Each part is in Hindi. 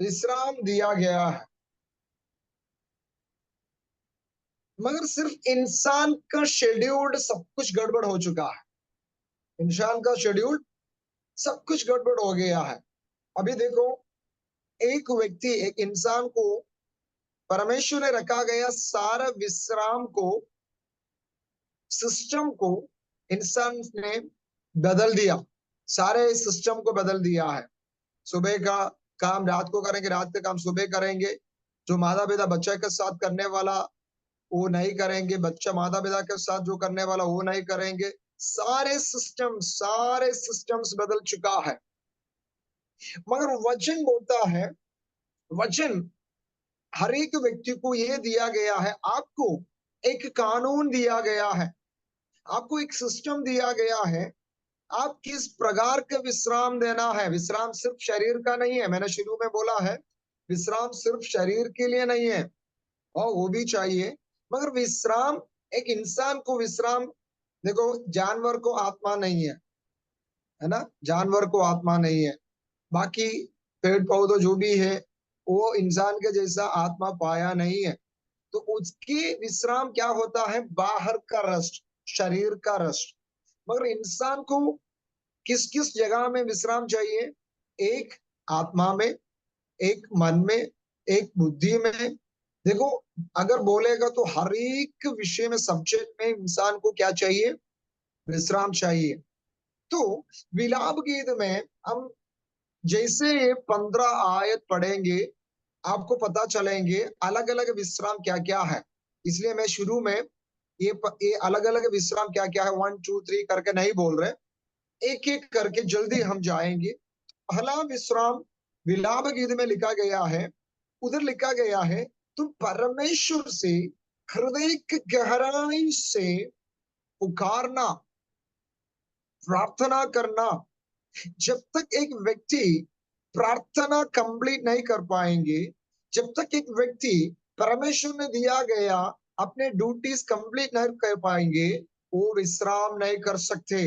विश्राम दिया गया है, मगर सिर्फ इंसान का शेड्यूल्ड सब कुछ गड़बड़ हो चुका है। इंसान का शेड्यूल सब कुछ गड़बड़ हो गया है। अभी देखो, एक व्यक्ति, एक इंसान को परमेश्वर ने रखा गया सारा विश्राम को, सिस्टम को इंसान ने बदल दिया। सारे सिस्टम को बदल दिया है। सुबह का काम रात को करेंगे, रात का काम सुबह करेंगे। जो माता पिता बच्चे के साथ करने वाला वो नहीं करेंगे, बच्चा माता पिता के साथ जो करने वाला वो नहीं करेंगे। सारे सिस्टम्स बदल चुका है। मगर वचन बोलता है, वचन हर एक व्यक्ति को यह दिया गया है, आपको एक कानून दिया गया है, आपको एक सिस्टम दिया गया है। आप किस प्रकार का विश्राम देना है। विश्राम सिर्फ शरीर का नहीं है, मैंने शुरू में बोला है, विश्राम सिर्फ शरीर के लिए नहीं है, और वो भी चाहिए, मगर विश्राम, एक इंसान को विश्राम, देखो जानवर को आत्मा नहीं है ना, जानवर को आत्मा नहीं है। बाकी पेड़ पौधे जो भी है वो इंसान के जैसा आत्मा पाया नहीं है। तो उसकी विश्राम क्या होता है, बाहर का रेस्ट, शरीर का रेस्ट। मगर इंसान को किस किस जगह में विश्राम चाहिए, एक आत्मा में, एक मन में, एक बुद्धि में। देखो, अगर बोलेगा तो हर एक विषय में, सब्जेक्ट में इंसान को क्या चाहिए, विश्राम चाहिए। तो विलाप गीत में हम जैसे ये 15 आयत पढ़ेंगे, आपको पता चलेंगे अलग अलग विश्राम क्या क्या है। इसलिए मैं शुरू में ये अलग अलग विश्राम क्या क्या है 1 2 3 करके नहीं बोल रहे, एक एक करके जल्दी हम जाएंगे। पहला विश्राम विलाप गीत में लिखा गया है, उधर लिखा गया है, तुम परमेश्वर से हृदय की गहराई से पुकारना, प्रार्थना करना। जब तक एक व्यक्ति प्रार्थना कंप्लीट नहीं कर पाएंगे, जब तक एक व्यक्ति परमेश्वर ने दिया गया अपने ड्यूटीज कंप्लीट नहीं कर पाएंगे, वो विश्राम नहीं कर सकते।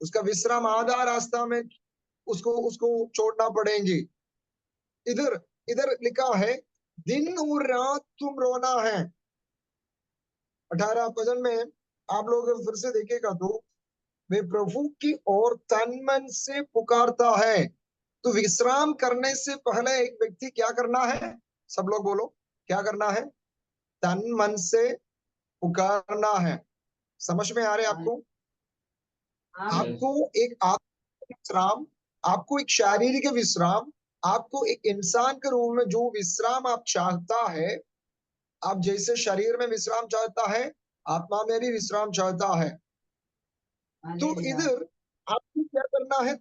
उसका विश्राम आधा रास्ता में उसको उसको छोड़ना पड़ेंगे। इधर इधर लिखा है, दिन और रात तुम रोना है। 18 भजन में आप लोग फिर से देखेगा तो, वे प्रभु की ओर तन मन से पुकारता है। तो विश्राम करने से पहले एक व्यक्ति क्या करना है, सब लोग बोलो, क्या करना है, तन मन से पुकारना है। समझ में आ रहे आपको? आपको एक आत्मिक विश्राम, आपको एक शारीरिक विश्राम, आपको एक इंसान के रूप में जो विश्राम आप चाहता है, आप जैसे शरीर में विश्राम चाहता है, आत्मा में भी विश्राम चाहता है। तो इधर आपको क्या करना है,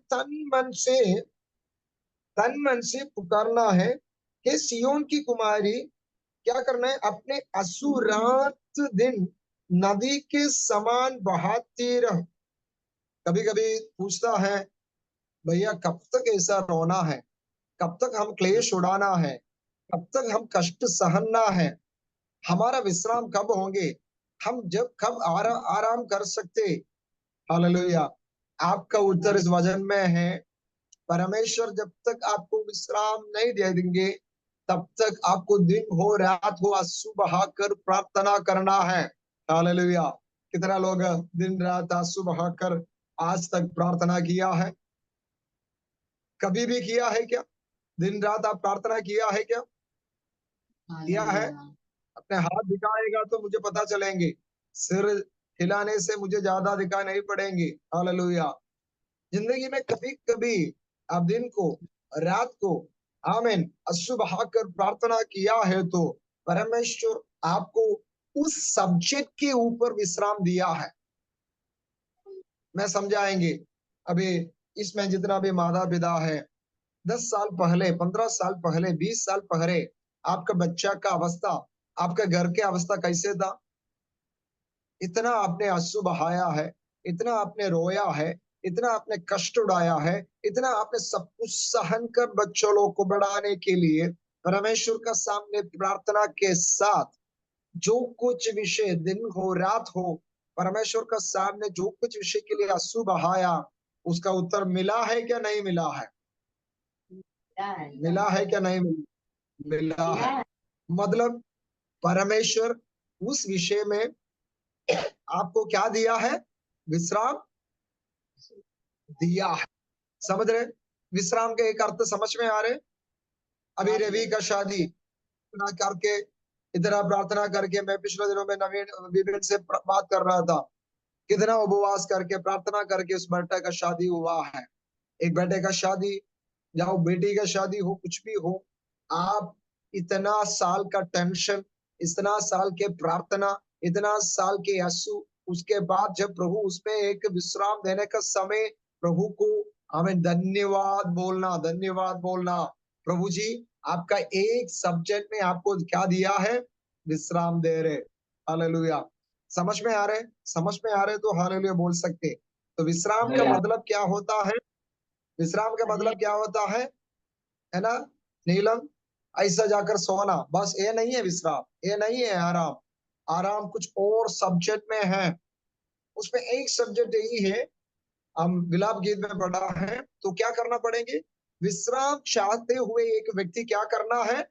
तन मन से पुकारना है कि सियोन की कुमारी, क्या करना है, अपने असुरात दिन नदी के समान बहाती रह। कभी कभी पूछता है, भैया कब तक ऐसा रोना है, कब तक हम क्लेश उड़ाना है, कब तक हम कष्ट सहना है, हमारा विश्राम कब होंगे, हम जब कब आराम कर सकते। हालेलुया। आपका उत्तर इस वचन में है, परमेश्वर जब तक आपको विश्राम नहीं दे देंगे, तब तक आपको दिन हो रात हो आंसू बहाकर प्रार्थना करना है। हालेलुया। कितना लोग दिन रात आंसू बहाकर आज तक प्रार्थना किया है? कभी भी किया है क्या? दिन रात आप प्रार्थना किया है क्या? किया है? अपने हाथ दिखाएगा तो मुझे पता चलेंगे, सिर हिलाने से मुझे ज्यादा दिखाई नहीं पड़ेंगे। हालेलुया। जिंदगी में कभी कभी आप दिन को, रात को, आमीन, अश्रु बहाकर प्रार्थना किया है तो परमेश्वर आपको उस सब्जेक्ट के ऊपर विश्राम दिया है। मैं समझाएंगे। अभी इसमें जितना भी माता पिता है, 10 साल पहले, 15 साल पहले, 20 साल पहले आपका बच्चा का अवस्था, आपका घर के अवस्था कैसे था? इतना आपने आंसू बहाया है, इतना आपने रोया है, इतना आपने कष्ट उड़ाया है, इतना आपने सब कुछ सहन कर बच्चों लोग को बढ़ाने के लिए परमेश्वर का सामने प्रार्थना के साथ जो कुछ विषय, दिन हो रात हो, परमेश्वर का सामने जो कुछ विषय के लिए आंसू बहाया, उसका उत्तर मिला है क्या नहीं मिला है? मिला है क्या? नहीं मिला है। मतलब परमेश्वर उस विषय में आपको क्या दिया है? विश्राम दिया है। समझ रहे? विश्राम के एक अर्थ समझ में आ रहे? अभी रवि का शादी इतना करके, इतना प्रार्थना करके, मैं पिछले दिनों में नवीन विपिन से बात कर रहा था, कितना उपवास करके प्रार्थना करके उस बेटे का शादी हुआ है। एक बेटे का शादी या वो बेटी का शादी हो, कुछ भी हो, आप इतना साल का टेंशन, इतना साल के प्रार्थना, इतना साल के आंसू, उसके बाद जब प्रभु उसमें एक विश्राम देने का समय, प्रभु को हमें धन्यवाद बोलना, धन्यवाद बोलना। प्रभु जी आपका एक सब्जेक्ट में आपको क्या दिया है? विश्राम दे रहे। हालेलुया। समझ में आ रहे? समझ में आ रहे तो हालेलुया बोल सकते। तो विश्राम का मतलब क्या होता है? विश्राम का मतलब क्या होता है ना नीलम? ऐसा जाकर सोना, बस ये नहीं है विश्राम, ये नहीं है आराम। आराम कुछ और सब्जेक्ट में है। उसमें एक सब्जेक्ट यही है, हम विलाप गीत में पढ़ा है। तो क्या करना पड़ेंगे? विश्राम चाहते हुए एक व्यक्ति क्या करना है?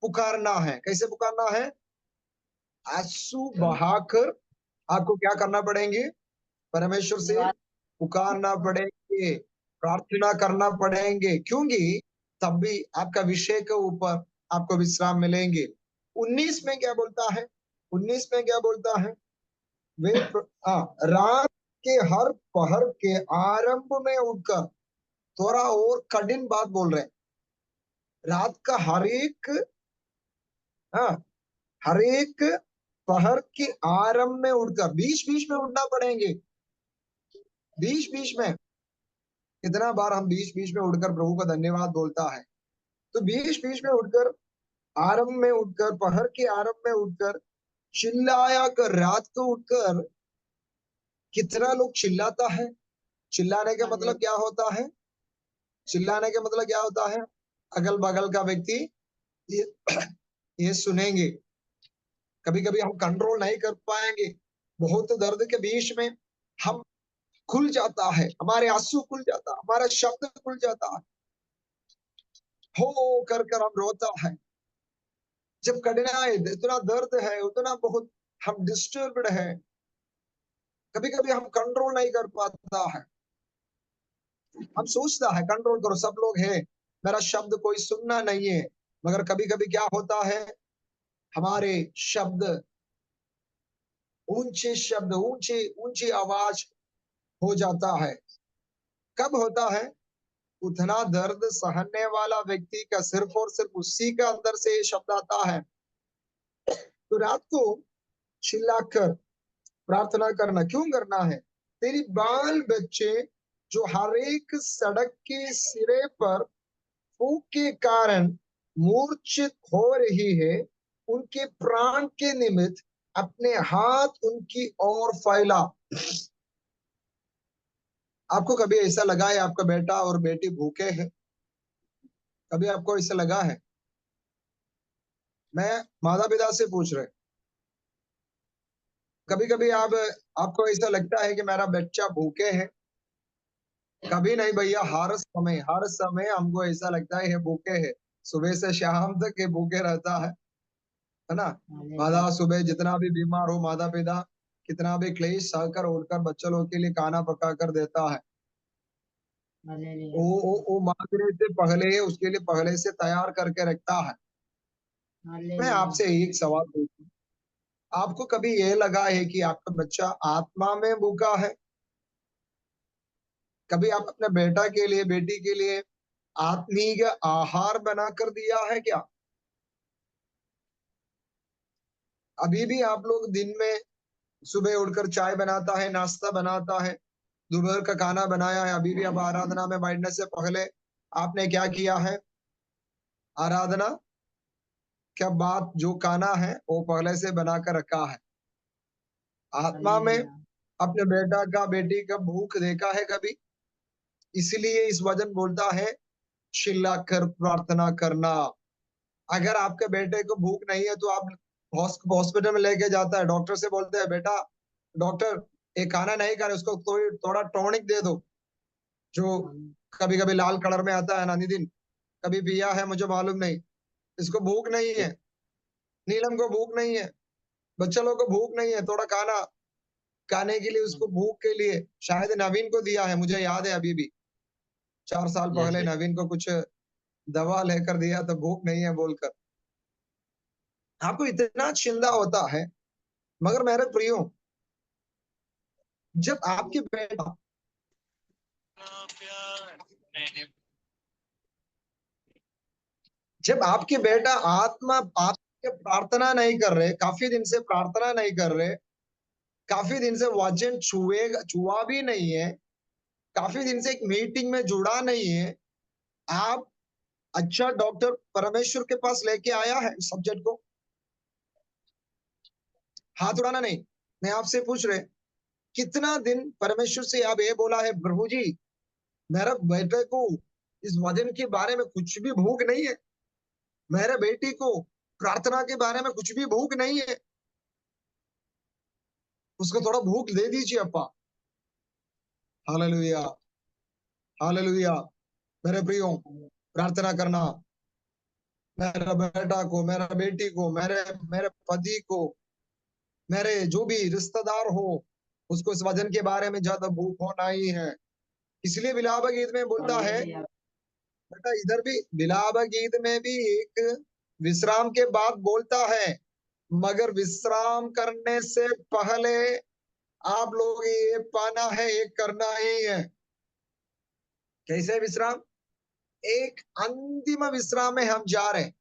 पुकारना है। कैसे पुकारना है? आंसू बहाकर आपको क्या करना पड़ेंगे? परमेश्वर से पुकारना पड़ेंगे, प्रार्थना करना पड़ेंगे, क्योंकि तब भी आपका विषय के ऊपर आपको विश्राम मिलेंगे। 19 में क्या बोलता है? 19 में क्या बोलता है? रात के हर पहर के आरंभ में उठकर, थोड़ा और कठिन बात बोल रहे हैं। रात का हाँ हर एक पहर के आरंभ में उठकर, बीच बीच में उठना पड़ेंगे। बीच बीच में कितना बार हम बीच बीच में उठकर प्रभु का धन्यवाद बोलता है। तो बीच बीच में उठकर, आरंभ में उठकर, पहर के आरंभ में उठकर चिल्लाया कर, रात को उठकर कितना लोग चिल्लाता है। चिल्लाने का मतलब क्या होता है? चिल्लाने का मतलब क्या होता है? अगल बगल का व्यक्ति ये, ये सुनेंगे। कभी कभी हम कंट्रोल नहीं कर पाएंगे, बहुत दर्द के बीच में हम खुल जाता है, हमारे आंसू खुल जाता है, हमारा शब्द खुल जाता है, हो कर कर हम रोता है। जब कठिनाई, इतना दर्द है, उतना बहुत हम डिस्टर्ब्ड है, कभी कभी हम कंट्रोल नहीं कर पाता है। हम सोचता है कंट्रोल करो, सब लोग हैं, मेरा शब्द कोई सुनना नहीं है। मगर कभी कभी क्या होता है? हमारे शब्द, ऊंचे शब्द, ऊंचे ऊंची आवाज हो जाता है। कब होता है? उतना दर्द सहने वाला व्यक्ति का सिर्फ और सिर्फ उसी का अंदर से ये शब्द आता है। तो रात को चिल्लाकर प्रार्थना करना क्यों करना है? तेरी बाल बच्चे जो हर एक सड़क के सिरे पर फूक के कारण मूर्छित हो रही है, उनके प्राण के निमित्त अपने हाथ उनकी ओर फैला। आपको कभी ऐसा लगा है आपका बेटा और बेटी भूखे हैं? कभी आपको ऐसा लगा है? मैं माता पिता से पूछ रहे, कभी कभी आपको ऐसा लगता है कि मेरा बच्चा भूखे है? कभी नहीं भैया, हर समय हमको ऐसा लगता है ये भूखे है। सुबह से शाम तक ये भूखे रहता है ना। माता सुबह जितना भी बीमार हो, माता पिता कितना भी क्लेश सहकर उठकर बच्चों लोग के लिए खाना पका कर देता है। वो मांगने से पहले उसके लिए पहले से तैयार करके रखता है। मैं आपसे एक सवाल पूछूं, आपको कभी ये लगा है कि आपका बच्चा आत्मा में भूखा है? कभी आप अपने बेटा के लिए, बेटी के लिए आत्मीय आहार बनाकर दिया है क्या? अभी भी आप लोग दिन में सुबह उठकर चाय बनाता है, नाश्ता बनाता है, दोपहर का खाना बनाया है, अभी भी अब आराधना में बैठने से पहले आपने क्या किया है? आराधना क्या बात, जो खाना है वो पहले से बनाकर रखा है। आत्मा में अपने बेटा का, बेटी का भूख देखा है कभी? इसलिए इस वचन बोलता है चिल्लाकर प्रार्थना करना। अगर आपके बेटे को भूख नहीं है तो आप हॉस्पिटल में लेके जाता है, डॉक्टर से बोलते हैं बेटा, डॉक्टर ये खाना नहीं खा रहे, उसको थोड़ा टॉनिक दे दो, जो कभी कभी लाल कलर में आता है ना नितिन, कभी पिया है मुझे मालूम नहीं। इसको भूख नहीं है, नीलम को भूख नहीं है, बच्चा लोग को भूख नहीं है, थोड़ा खाना खाने के लिए उसको भूख के लिए शायद नवीन को दिया है, मुझे याद है अभी भी 4 साल पहले नवीन को कुछ दवा लेकर दिया तो भूख नहीं है बोलकर। आपको इतना चिंता होता है, मगर मेरे प्रियो जब आपकी बेटा जब आपकी बेटा आत्मा आपके प्रार्थना नहीं कर रहे, काफी दिन से प्रार्थना नहीं कर रहे, काफी दिन से वचन छुआ भी नहीं है, काफी दिन से एक मीटिंग में जुड़ा नहीं है, आप अच्छा डॉक्टर परमेश्वर के पास लेके आया है सब्जेक्ट को? हाथ उड़ाना नहीं, मैं आपसे पूछ रहे कितना दिन परमेश्वर से आप ये बोला है, प्रभु जी मेरे बेटे को इस वचन के बारे में कुछ भी भूख नहीं है, मेरे बेटी को प्रार्थना के बारे में कुछ भी भूख नहीं है, उसको थोड़ा भूख दे दीजिए अप्पा। Hallelujah, hallelujah. मेरे प्रियो प्रार्थना करना, मेरा बेटा को, मेरा बेटी को, मेरे मेरे पति को, मेरे जो भी रिश्तेदार हो, उसको इस वचन के बारे में ज्यादा भूख होना ही है। इसलिए बिलावा गीत में बोलता है, बेटा इधर भी बिलावा गीत में भी एक विश्राम के बाद बोलता है, मगर विश्राम करने से पहले आप लोग ये पाना है, ये करना ही है। कैसे विश्राम? एक अंतिम विश्राम में हम जा रहे हैं,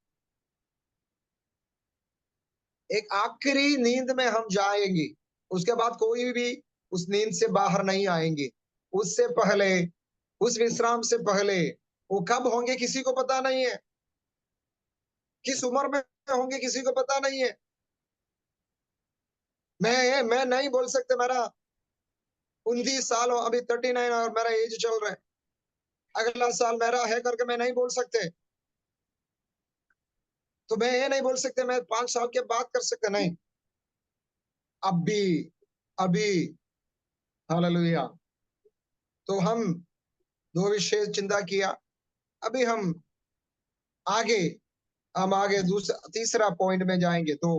एक आखिरी नींद में हम जाएंगे, उसके बाद कोई भी उस नींद से बाहर नहीं आएंगे। उससे पहले, उस विश्राम से पहले वो कब होंगे किसी को पता नहीं है, किस उम्र में होंगे किसी को पता नहीं है। मैं नहीं बोल सकते मेरा 29 साल हो, अभी 39 और मेरा एज चल रहा है, अगला साल मेरा है करके मैं नहीं बोल सकते। तो मैं ये नहीं बोल सकते मैं 5 साल के बाद कर सकते, नहीं, अभी अभी। हालेलुया। तो हम दो विषय चिंता किया, अभी आगे हम आगे दूसरा तीसरा पॉइंट में जाएंगे। तो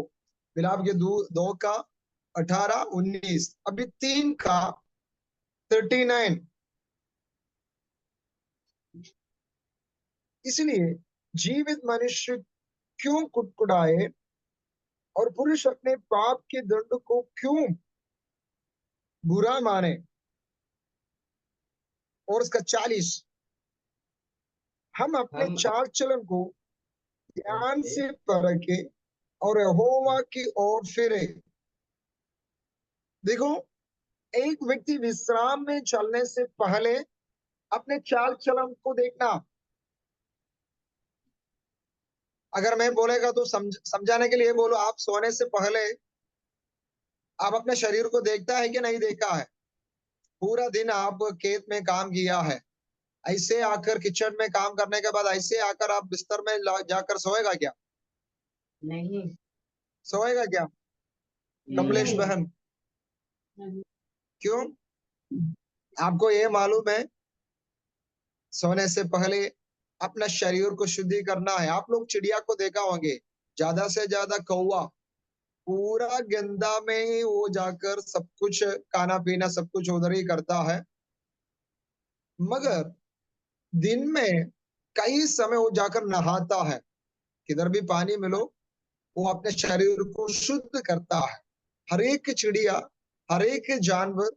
बिलाप के 2 का 18 19, अभी 3 का 39। इसलिए जीवित मनुष्य क्यों कुड़कुड़ाए और पुरुष अपने पाप के दंड को क्यों बुरा माने। और उसका 40, हम अपने चाल चलन को ध्यान से परखे और यहोवा की ओर फिरे। देखो, एक व्यक्ति विश्राम में चलने से पहले अपने चाल चलन को देखना। अगर मैं बोलेगा तो समझाने के लिए बोलो, आप सोने से पहले आप अपने शरीर को देखता है कि नहीं देखा है? पूरा दिन आप खेत में काम किया है, ऐसे आकर किचन में काम करने के बाद ऐसे आकर आप बिस्तर में जाकर सोएगा क्या? नहीं सोएगा क्या कमलेश बहन? क्यों? आपको ये मालूम है सोने से पहले अपना शरीर को शुद्धि करना है। आप लोग चिड़िया को देखा होंगे, ज्यादा से ज्यादा कौवा पूरा गंदा में ही वो जाकर सब कुछ खाना पीना सब कुछ उधर ही करता है, मगर दिन में कई समय वो जाकर नहाता है, किधर भी पानी मिलो वो अपने शरीर को शुद्ध करता है। हर एक चिड़िया, हर एक जानवर,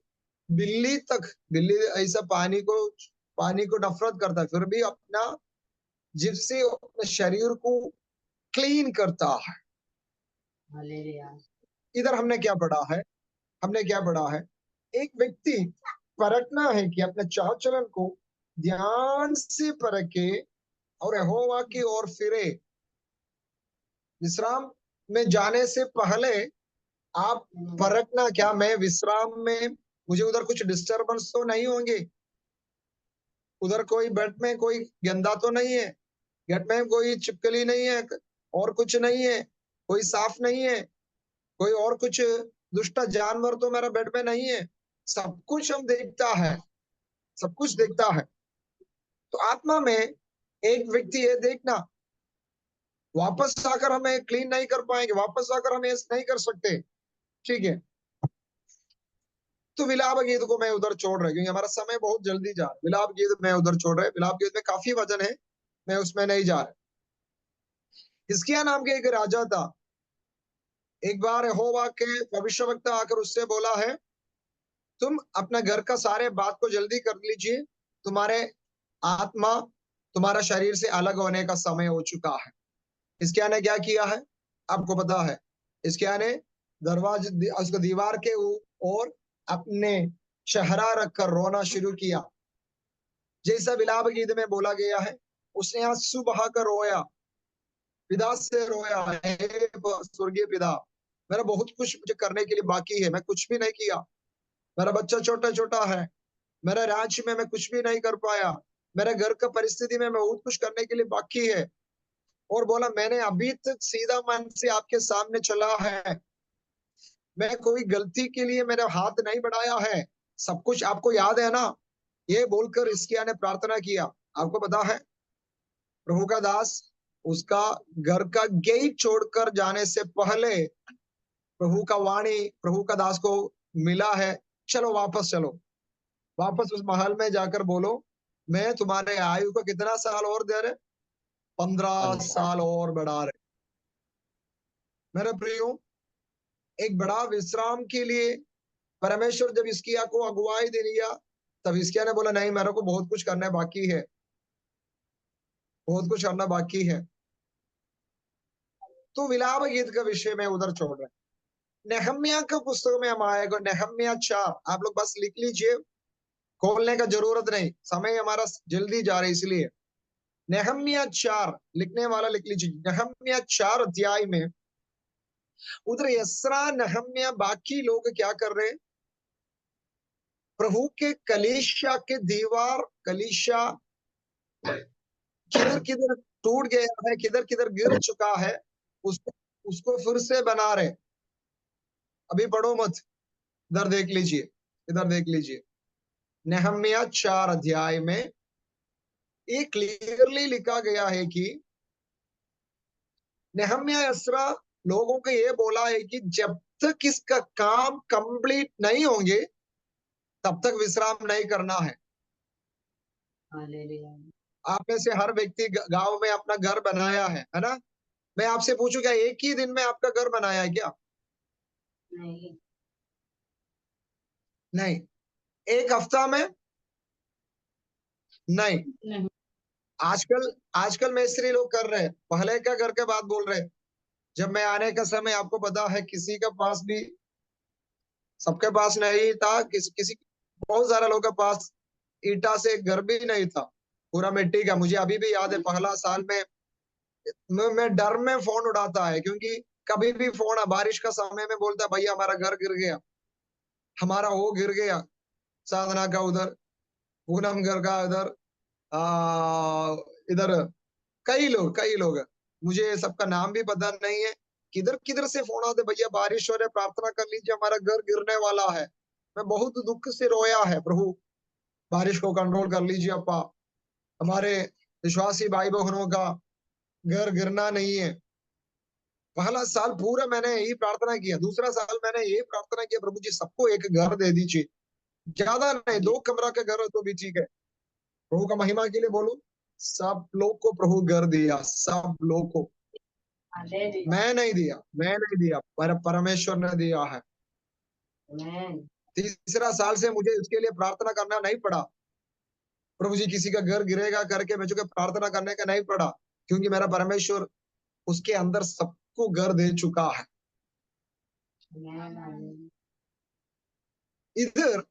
बिल्ली तक, बिल्ली ऐसा पानी को नफरत करता है, फिर भी अपना जिससे अपने शरीर को क्लीन करता है। इधर हमने क्या पढ़ा है? हमने क्या पढ़ा है? एक व्यक्ति परखना है कि अपने चाल चलन को ध्यान से परखे और यहोवा की ओर फिरे। विश्राम में जाने से पहले आप परखना, क्या मैं विश्राम में मुझे उधर कुछ डिस्टरबेंस तो नहीं होंगे, उधर कोई बेड में कोई गंदा तो नहीं है, बेड में कोई चिपकली नहीं है, और कुछ नहीं है, कोई साफ नहीं है, कोई और कुछ दुष्ट जानवर तो मेरा बेड में नहीं है। सब कुछ हम देखता है, सब कुछ देखता है। तो आत्मा में एक व्यक्ति है, देखना, वापस आकर हमें क्लीन नहीं कर पाएंगे, वापस आकर हम ऐसे नहीं कर सकते, ठीक है। तो विलाप गीत को मैं उधर छोड़ रहा, क्योंकि हमारा समय बहुत जल्दी जा रहा है। विलाप गीत मैं उधर छोड़ रहा, विलाप गीत में काफी वजन है, मैं उसमें नहीं जा रहा। हिजकिय्याह नाम के एक राजा था। एक बार यहोवा के भविष्यवक्ता आकर उससे बोला है, तुम अपना घर का सारे बात को जल्दी कर लीजिए, तुम्हारे आत्मा तुम्हारा शरीर से अलग होने का समय हो चुका है। हिजकिय्याह ने क्या किया है, आपको पता है। हिजकिय्याह ने दरवाजे उसको दीवार के और अपने चेहरा रखकर रोना शुरू किया, जैसा विलाप गीत में बोला गया है। उसने आंसू बहाकर रोया, पिता से रोया, हे स्वर्गीय पिता, मेरा बहुत कुछ मुझे करने के लिए बाकी है, मैं कुछ भी नहीं किया, मेरा बच्चा छोटा छोटा है, मेरे राज्य में मैं कुछ भी नहीं कर पाया, मेरे घर का परिस्थिति में मैं बहुत कुछ करने के लिए बाकी है। और बोला, मैंने अभी तक सीधा मन से आपके सामने चला है, मैं कोई गलती के लिए मेरा हाथ नहीं बढ़ाया है, सब कुछ आपको याद है ना। ये बोलकर हिजकिय्याह ने प्रार्थना किया। आपको पता है, प्रभु का दास उसका घर का गेट छोड़कर जाने से पहले प्रभु का वाणी प्रभु का दास को मिला है, चलो वापस चलो, वापस उस महल में जाकर बोलो, मैं तुम्हारे आयु को कितना साल और दे रहे, 15 साल और बढ़ा रहे। मेरे प्रियो, एक बड़ा विश्राम के लिए परमेश्वर जब हिजकिय्याह को अगुवाई दे लिया, तब हिजकिय्याह ने बोला, नहीं, मेरे को बहुत कुछ करना बाकी है, बहुत कुछ करना बाकी है। तो विलाप गीत का विषय में उधर छोड़ रहे। नेहम्याह का पुस्तक में हम आएगा, नेहम्याह 4, आप लोग बस लिख लीजिए, खोलने का जरूरत नहीं, समय हमारा जल्दी जा रहा है इसलिए। नेहम्याह 4 लिखने वाला लिख लीजिए। नेहम्याह 4 अध्याय में उधर एस्रा, नेहम्याह, बाकी लोग क्या कर रहे हैं, प्रभु के कलीसिया के दीवार, कलीसिया किधर किधर टूट गया है, किधर किधर गिर चुका है, उसको उसको फिर से बना रहे। अभी पढ़ो मत, इधर देख लीजिए, इधर देख लीजिए। नेहम्याह 4 अध्याय में ये क्लियरली लिखा गया है कि नेहम्याह एस्रा लोगों को ये बोला है कि जब तक इसका काम कंप्लीट नहीं होंगे तब तक विश्राम नहीं करना है। आप में से हर व्यक्ति गांव में अपना घर बनाया है ना। मैं आपसे पूछूं, क्या एक ही दिन में आपका घर बनाया है क्या? नहीं, नहीं। एक हफ्ता में? नहीं, नहीं। आजकल आजकल मिस्त्री लोग कर रहे हैं, पहले क्या घर के बात बोल रहे हैं। जब मैं आने का समय, आपको पता है, किसी के पास भी, सबके पास नहीं था, किसी किसी बहुत सारे लोगों के पास ईटा से एक घर भी नहीं था, पूरा मिट्टी का। मुझे अभी भी याद है, पहला साल में मैं डर में फोन उड़ाता है, क्योंकि कभी भी फोन बारिश का समय में बोलता, भैया हमारा घर गिर गया, हमारा वो गिर गया, साधना का उधर, पूनम घर का उधर, इधर कई लोग मुझे सबका नाम भी पता नहीं है, किधर किधर से फोन आते, भैया बारिश हो रही है, प्रार्थना कर लीजिए, हमारा घर गिरने वाला है। मैं बहुत दुख से रोया है, प्रभु बारिश को कंट्रोल कर लीजिए अप्पा, हमारे विश्वासी भाई बहनों का घर गिरना नहीं है। पहला साल पूरा मैंने यही प्रार्थना किया, दूसरा साल मैंने यही प्रार्थना किया, प्रभु जी सबको एक घर दे दीजिए, ज्यादा नहीं, 2 कमरा का घर हो तो भी ठीक है। प्रभु का महिमा के लिए बोलो, सब लोग को प्रभु घर दिया, सब लोग को। मैं नहीं दिया, पर परमेश्वर ने दिया है। तीसरा साल से मुझे इसके लिए प्रार्थना करना नहीं पड़ा, प्रभु जी किसी का घर गिरेगा करके मुझे प्रार्थना करने का नहीं पड़ा, क्योंकि मेरा परमेश्वर उसके अंदर सबको घर दे चुका है। इधर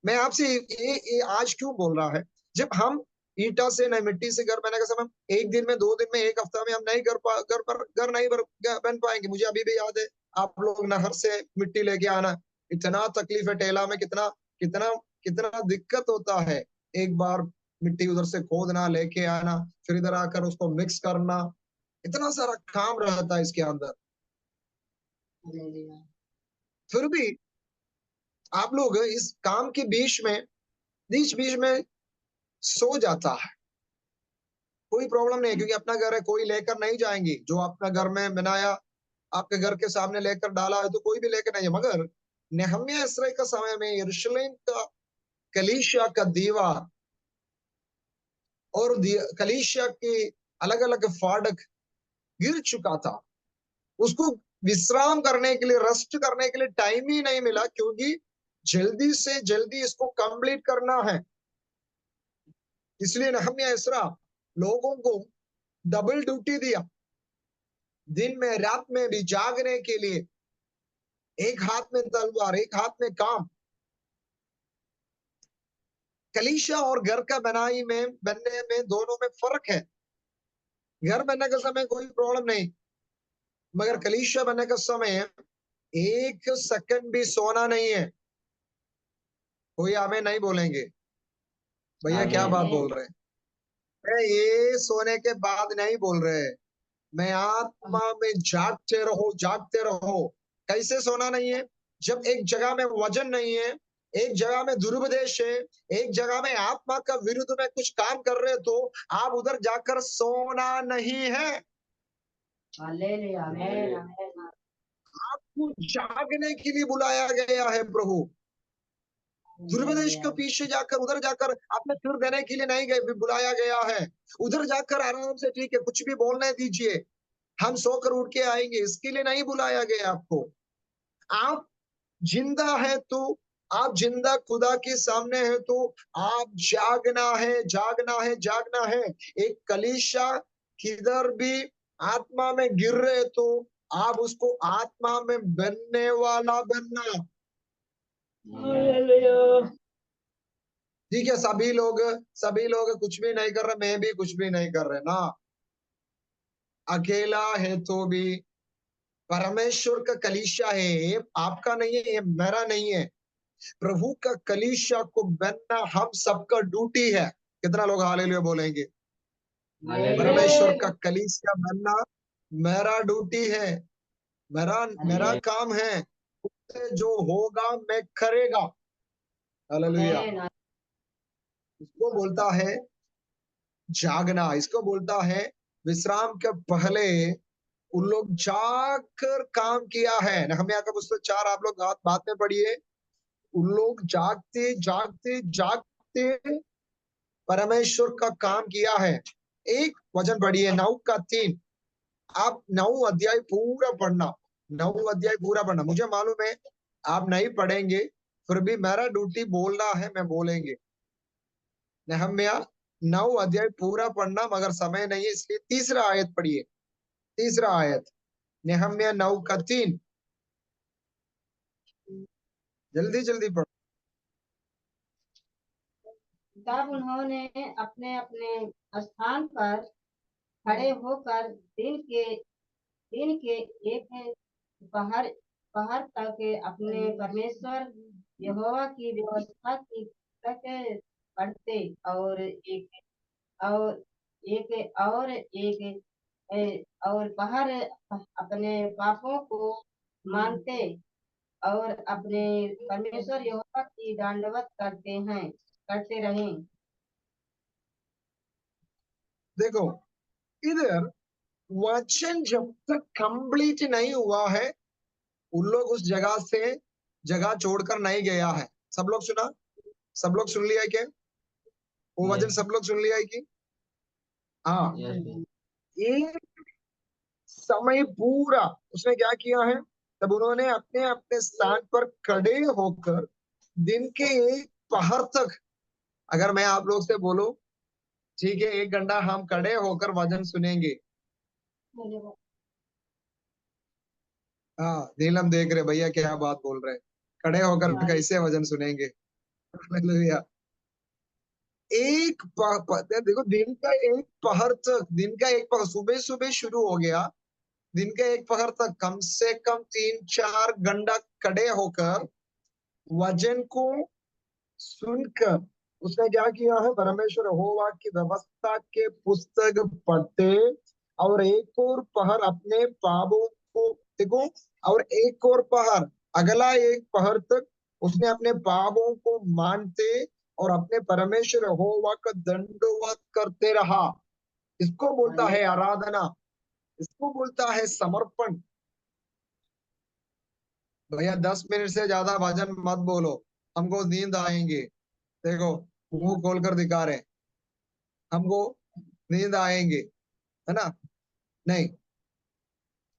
मैं आपसे ये आज क्यों बोल रहा है, जब हम ईटा से नहीं मिट्टी से घर बनाने का समय, एक दिन में, 2 दिन में, एक हफ्ता में हम नहीं घर नहीं बन पाएंगे। मुझे अभी भी याद है, आप लोग नहर से मिट्टी लेके आना, इतना तकलीफ है, टेला में कितना कितना कितना दिक्कत होता है। एक बार मिट्टी उधर से खोदना, लेके आना, फिर इधर आकर उसको मिक्स करना, इतना सारा काम रहता है इसके अंदर। फिर भी आप लोग इस काम के बीच में, बीच बीच में सो जाता है, कोई प्रॉब्लम नहीं है, क्योंकि अपना घर है, कोई लेकर नहीं जाएंगे। जो अपना घर में बनाया, आपके घर के सामने लेकर डाला है, तो कोई भी लेकर नहीं है। मगर नेहम्याह इसराइल का समय में यरूशलेम का कलीसिया का दीवार और कलीसिया के अलग अलग फाटक गिर चुका था। उसको विश्राम करने के लिए, रेस्ट करने के लिए टाइम ही नहीं मिला, क्योंकि जल्दी से जल्दी इसको कंप्लीट करना है। इसलिए नेहम्याह इसरा लोगों को डबल ड्यूटी दिया, दिन में रात में भी जागने के लिए। एक हाथ में तलवार, एक हाथ में काम। कलीसिया और घर का बनने में दोनों में फर्क है। घर बनने के समय कोई प्रॉब्लम नहीं, मगर कलीसिया बनने का समय एक सेकंड भी सोना नहीं है। कोई हमें नहीं बोलेंगे भैया क्या बात बोल रहे हैं। ये सोने के बाद नहीं बोल रहे, मैं आत्मा में जागते रहो, जागते रहो। कैसे सोना नहीं है? जब एक जगह में वजन नहीं है, एक जगह में दुरुपदेश है, एक जगह में आत्मा का विरुद्ध में कुछ काम कर रहे, तो आप उधर जाकर सोना नहीं है। आपको जागने के लिए बुलाया गया है प्रभु। दुरुपदेश के पीछे जाकर, उधर जाकर अपने सिर देने के लिए नहीं गए, बुलाया गया है। उधर जाकर आराम से, ठीक है कुछ भी बोलने दीजिए, हम सोकर उठ के आएंगे, इसके लिए नहीं बुलाया गया आपको। आप जिंदा है तो, आप जिंदा खुदा के सामने है तो आप जागना है, जागना है, जागना है। एक कलीसिया किधर भी आत्मा में गिर रहे, तो आप उसको आत्मा में बनने वाला बनना। ठीक है, सभी लोग कुछ भी नहीं कर रहे, मैं भी कुछ भी नहीं कर रहे ना। अकेला है तो भी परमेश्वर का कलीसिया है, ये आपका नहीं है, ये मेरा नहीं है। प्रभु का कलीसिया को बनना हम सबका ड्यूटी है। कितना लोग हालेलुया बोलेंगे? परमेश्वर का कलीसिया बनना मेरा ड्यूटी है, मेरा मेरा काम है। उससे जो होगा मैं करेगा। हालेलुया। इसको बोलता है जागना, इसको बोलता है विश्राम के पहले उन लोग जागकर काम किया है। नहम्याह का पुस्तक 4 आप लोग बात में पढ़िए। उन लोग जागते जागते जागते परमेश्वर का काम किया है। एक वचन पढ़िए 9:3। आप 9 अध्याय पूरा पढ़ना, 9 अध्याय पूरा पढ़ना। मुझे मालूम है आप नहीं पढ़ेंगे, फिर भी मेरा ड्यूटी बोलना है, मैं बोलेंगे। नेहम्याह 9 अध्याय पूरा पढ़ना, मगर समय नहीं है, इसलिए तीसरा आयत पढ़िए। तीसरा आयत नेहम्याह 9:3। जल्दी जल्दी पढ़। तब उन्होंने अपने अपने स्थान पर खड़े होकर दिन के एक पहर पहर तक अपने परमेश्वर यहोवा की व्यवस्था की तक पढ़ते, और और पहर अपने पापों को मानते और अपने परमेश्वर यहोवा की दंडवत करते रहे। देखो इधर वचन जब तक कंप्लीट नहीं हुआ है, उन लोग उस जगह से जगह छोड़कर नहीं गया है। सब लोग सुना? सब लोग सुन लिया है क्या? वो वचन सब लोग सुन लिया है कि? हाँ। एक समय पूरा उसने क्या किया है? तब उन्होंने अपने अपने स्थान पर खड़े होकर दिन के एक पहर तक, अगर मैं आप लोग से बोलूं ठीक है 1 घंटा हम खड़े होकर वचन सुनेंगे। हाँ नीलम देख रहे भैया क्या बात बोल रहे हैं, खड़े होकर कैसे वचन सुनेंगे? हालेलुया। देखो दिन का एक पहर तक, दिन का एक पहर सुबह सुबह शुरू हो गया, दिन के एक पहर तक कम से कम 3-4 घंटा खड़े होकर वचन को सुनकर उसने क्या किया है? परमेश्वर यहोवा की व्यवस्था के पुस्तक पढ़ते, और एक और पहर अपने पापों को, देखो, और एक और पहर, अगला एक पहर तक उसने अपने पापों को मानते और अपने परमेश्वर यहोवा का दंडवत करते रहा। इसको बोलता है आराधना, इसको बोलता है समर्पण। भैया 10 मिनट से ज्यादा भजन मत बोलो, हमको नींद आएंगे। देखो, मुंह खोलकर दिखा रहे हैं, हमको नींद आएंगे, है ना? नहीं,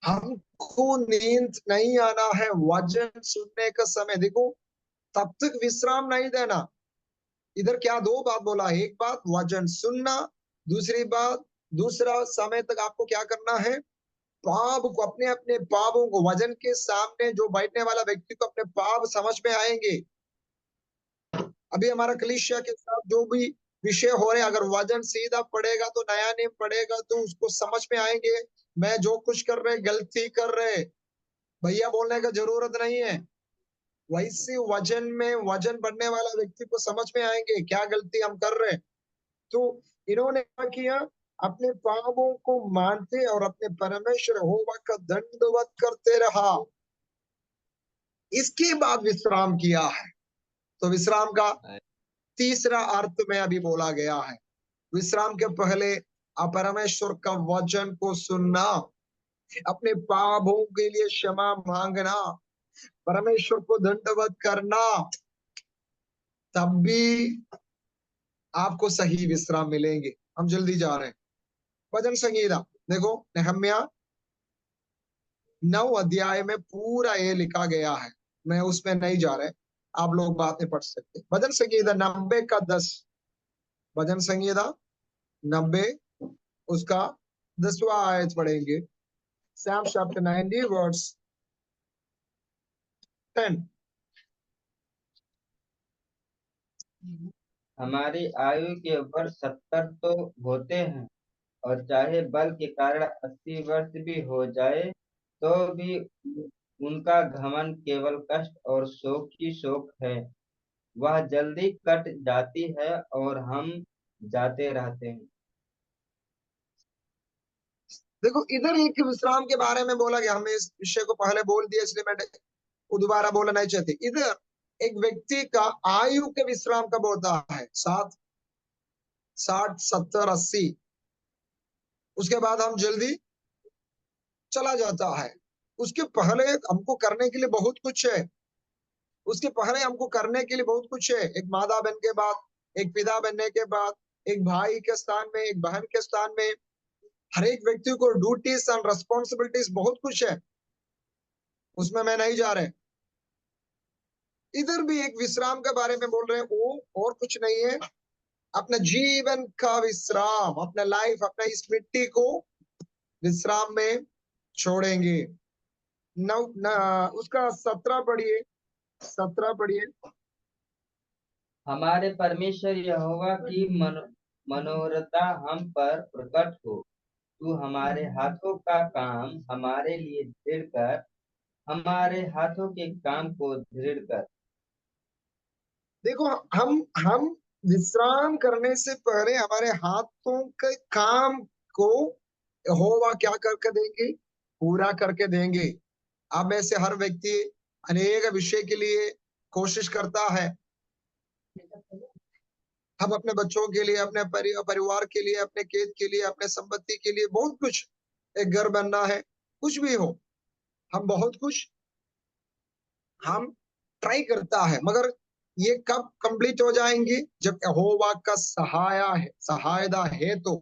हमको नींद नहीं आना है। वचन सुनने का समय देखो, तब तक विश्राम नहीं देना। इधर क्या दो बात बोला है, एक बात वचन सुनना, दूसरी बात, दूसरा समय तक आपको क्या करना है, पाप को, अपने अपने पापों को, वजन के सामने जो बैठने वाला व्यक्ति को अपने पाप समझ में आएंगे। अभी हमारा कलीसिया के साथ जो भी विषय हो रहे, अगर वजन सीधा पड़ेगा तो नया नेम पड़ेगा तो उसको समझ में आएंगे। मैं जो कुछ कर रहे गलती कर रहे, भैया बोलने का जरूरत नहीं है। वैसे वजन में वजन बढ़ने वाला व्यक्ति को समझ में आएंगे क्या गलती हम कर रहे। तो इन्होंने क्या किया, अपने पापों को मानते और अपने परमेश्वर यहोवा का दंडवत करते रहा, इसके बाद विश्राम किया है। तो विश्राम का तीसरा अर्थ में अभी बोला गया है। विश्राम के पहले परमेश्वर का वचन को सुनना, अपने पापों के लिए क्षमा मांगना, परमेश्वर को दंडवत करना, तब भी आपको सही विश्राम मिलेंगे। हम जल्दी जा रहे हैं। भजन संगीता देखो, नेहम्या 9 अध्याय में पूरा ये लिखा गया है, मैं उसमें नहीं जा रहे, आप लोग बातें पढ़ सकते। भजन संगीता 90 का 10, भजन संगीता 90 उसका 10वां आयत पढ़ेंगे। Psalm chapter 90 verse 10। हमारी आयु के वर्ष 70 तो होते हैं, और चाहे बल के कारण 80 वर्ष भी हो जाए, तो भी उनका घमंड केवल कष्ट और शोक ही शोक है। वह जल्दी कट जाती है और हम जाते रहते हैं। देखो, इधर एक विश्राम के बारे में बोला गया, हमने इस विषय को पहले बोल दिया इसलिए मैं वो दोबारा बोलना नहीं चाहती। इधर एक व्यक्ति का आयु के विश्राम कब होता है, 60 60 70 80, उसके बाद हम जल्दी चला जाता है। उसके पहले हमको करने के लिए बहुत कुछ है, उसके पहले हमको करने के लिए बहुत कुछ है। एक माता बनने के बाद, एक पिता बनने के बाद, एक भाई के स्थान में, एक बहन के स्थान में, हर एक व्यक्ति को ड्यूटीज एंड रेस्पॉन्सिबिलिटीज बहुत कुछ है, उसमें मैं नहीं जा रहे। इधर भी एक विश्राम के बारे में बोल रहे हैं, वो और कुछ नहीं है, अपने जीवन का विश्राम, अपना लाइफ, अपना इस मिट्टी को विश्राम में छोड़ेंगे। उसका 17 पढ़िए, 17 पढ़िए। हमारे परमेश्वर यहोवा की मनोरथा हम पर प्रकट हो। तू हमारे हाथों का काम हमारे लिए दृढ़ कर, हमारे हाथों के काम को दृढ़ कर। देखो, हम विश्राम करने से पहले हमारे हाथों के काम को यहोवा क्या करके देंगे, पूरा करके देंगे। आप में से हर व्यक्ति अनेक विषय के लिए कोशिश करता है। हम अपने बच्चों के लिए, अपने परिवार के लिए, अपने खेत के लिए, अपने संपत्ति के लिए बहुत कुछ, एक घर बनना है, कुछ भी हो, हम बहुत कुछ हम ट्राई करता है, मगर ये कब कंप्लीट हो जाएंगी, जब यहोवा का सहायता है। तो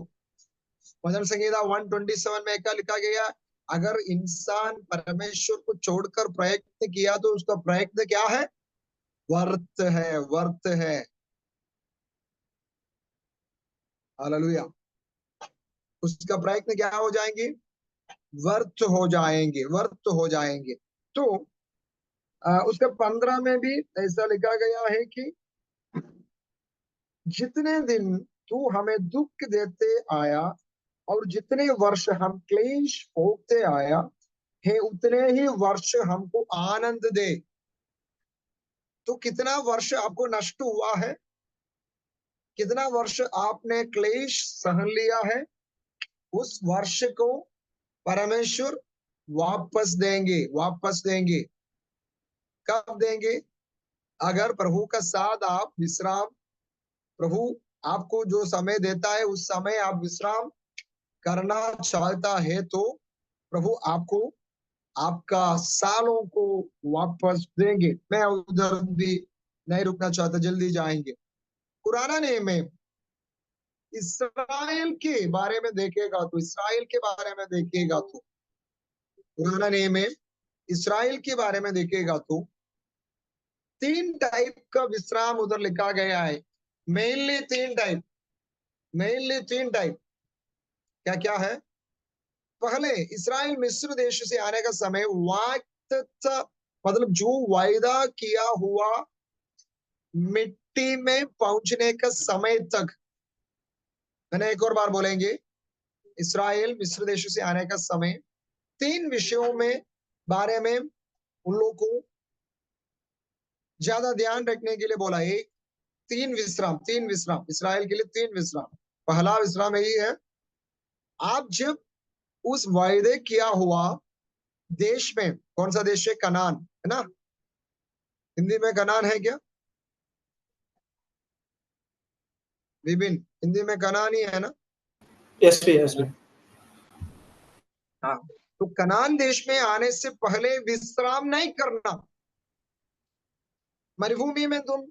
भजन संहिता 127 में क्या लिखा गया, अगर इंसान परमेश्वर को छोड़कर प्रयत्न किया तो उसका प्रयत्न क्या है, व्यर्थ है, व्यर्थ है। हालेलुया। उसका प्रयत्न क्या हो जाएंगे, व्यर्थ हो जाएंगे, व्यर्थ हो जाएंगे। तो उसके 15 में भी ऐसा लिखा गया है कि जितने दिन तू हमें दुख देते आया और जितने वर्ष हम क्लेश भोगते आया है, उतने ही वर्ष हमको आनंद दे। तो कितना वर्ष आपको नष्ट हुआ है, कितना वर्ष आपने क्लेश सहन लिया है, उस वर्ष को परमेश्वर वापस देंगे, वापस देंगे। कब देंगे, अगर प्रभु का साथ आप विश्राम, प्रभु आपको जो समय देता है उस समय आप विश्राम करना चाहता है तो प्रभु आपको आपका सालों को वापस देंगे। मैं उधर भी नहीं रुकना चाहता, जल्दी जाएंगे। पुराना नियम में इसराइल के बारे में देखेगा तो इसराइल के बारे में देखेगा तो पुराना नियम में इसराइल के बारे में देखेगा तो 3 टाइप का विश्राम उधर लिखा गया है। Mainly 3 type, mainly 3 type. क्या क्या है? पहले इसराइल मिस्र देश से आने का समय वाक्तता, मतलब जो वायदा किया हुआ मिट्टी में पहुंचने का समय तक। मैंने एक और बार बोलेंगे, इसराइल मिस्र देश से आने का समय 3 विषयों में बारे में उन लोगों को ज्यादा ध्यान रखने के लिए बोला। एक, 3 विश्राम, 3 विश्राम इसराइल के लिए, 3 विश्राम। पहला विश्राम यही है, आप जब उस वायदे किया हुआ देश में, कौन सा देश है? कनान, है ना? हिंदी में कनान है क्या विपिन? हिंदी में कनान ही है ना? यस भी। हाँ। तो कनान देश में आने से पहले विश्राम नहीं करना। मरुभूमि में तुम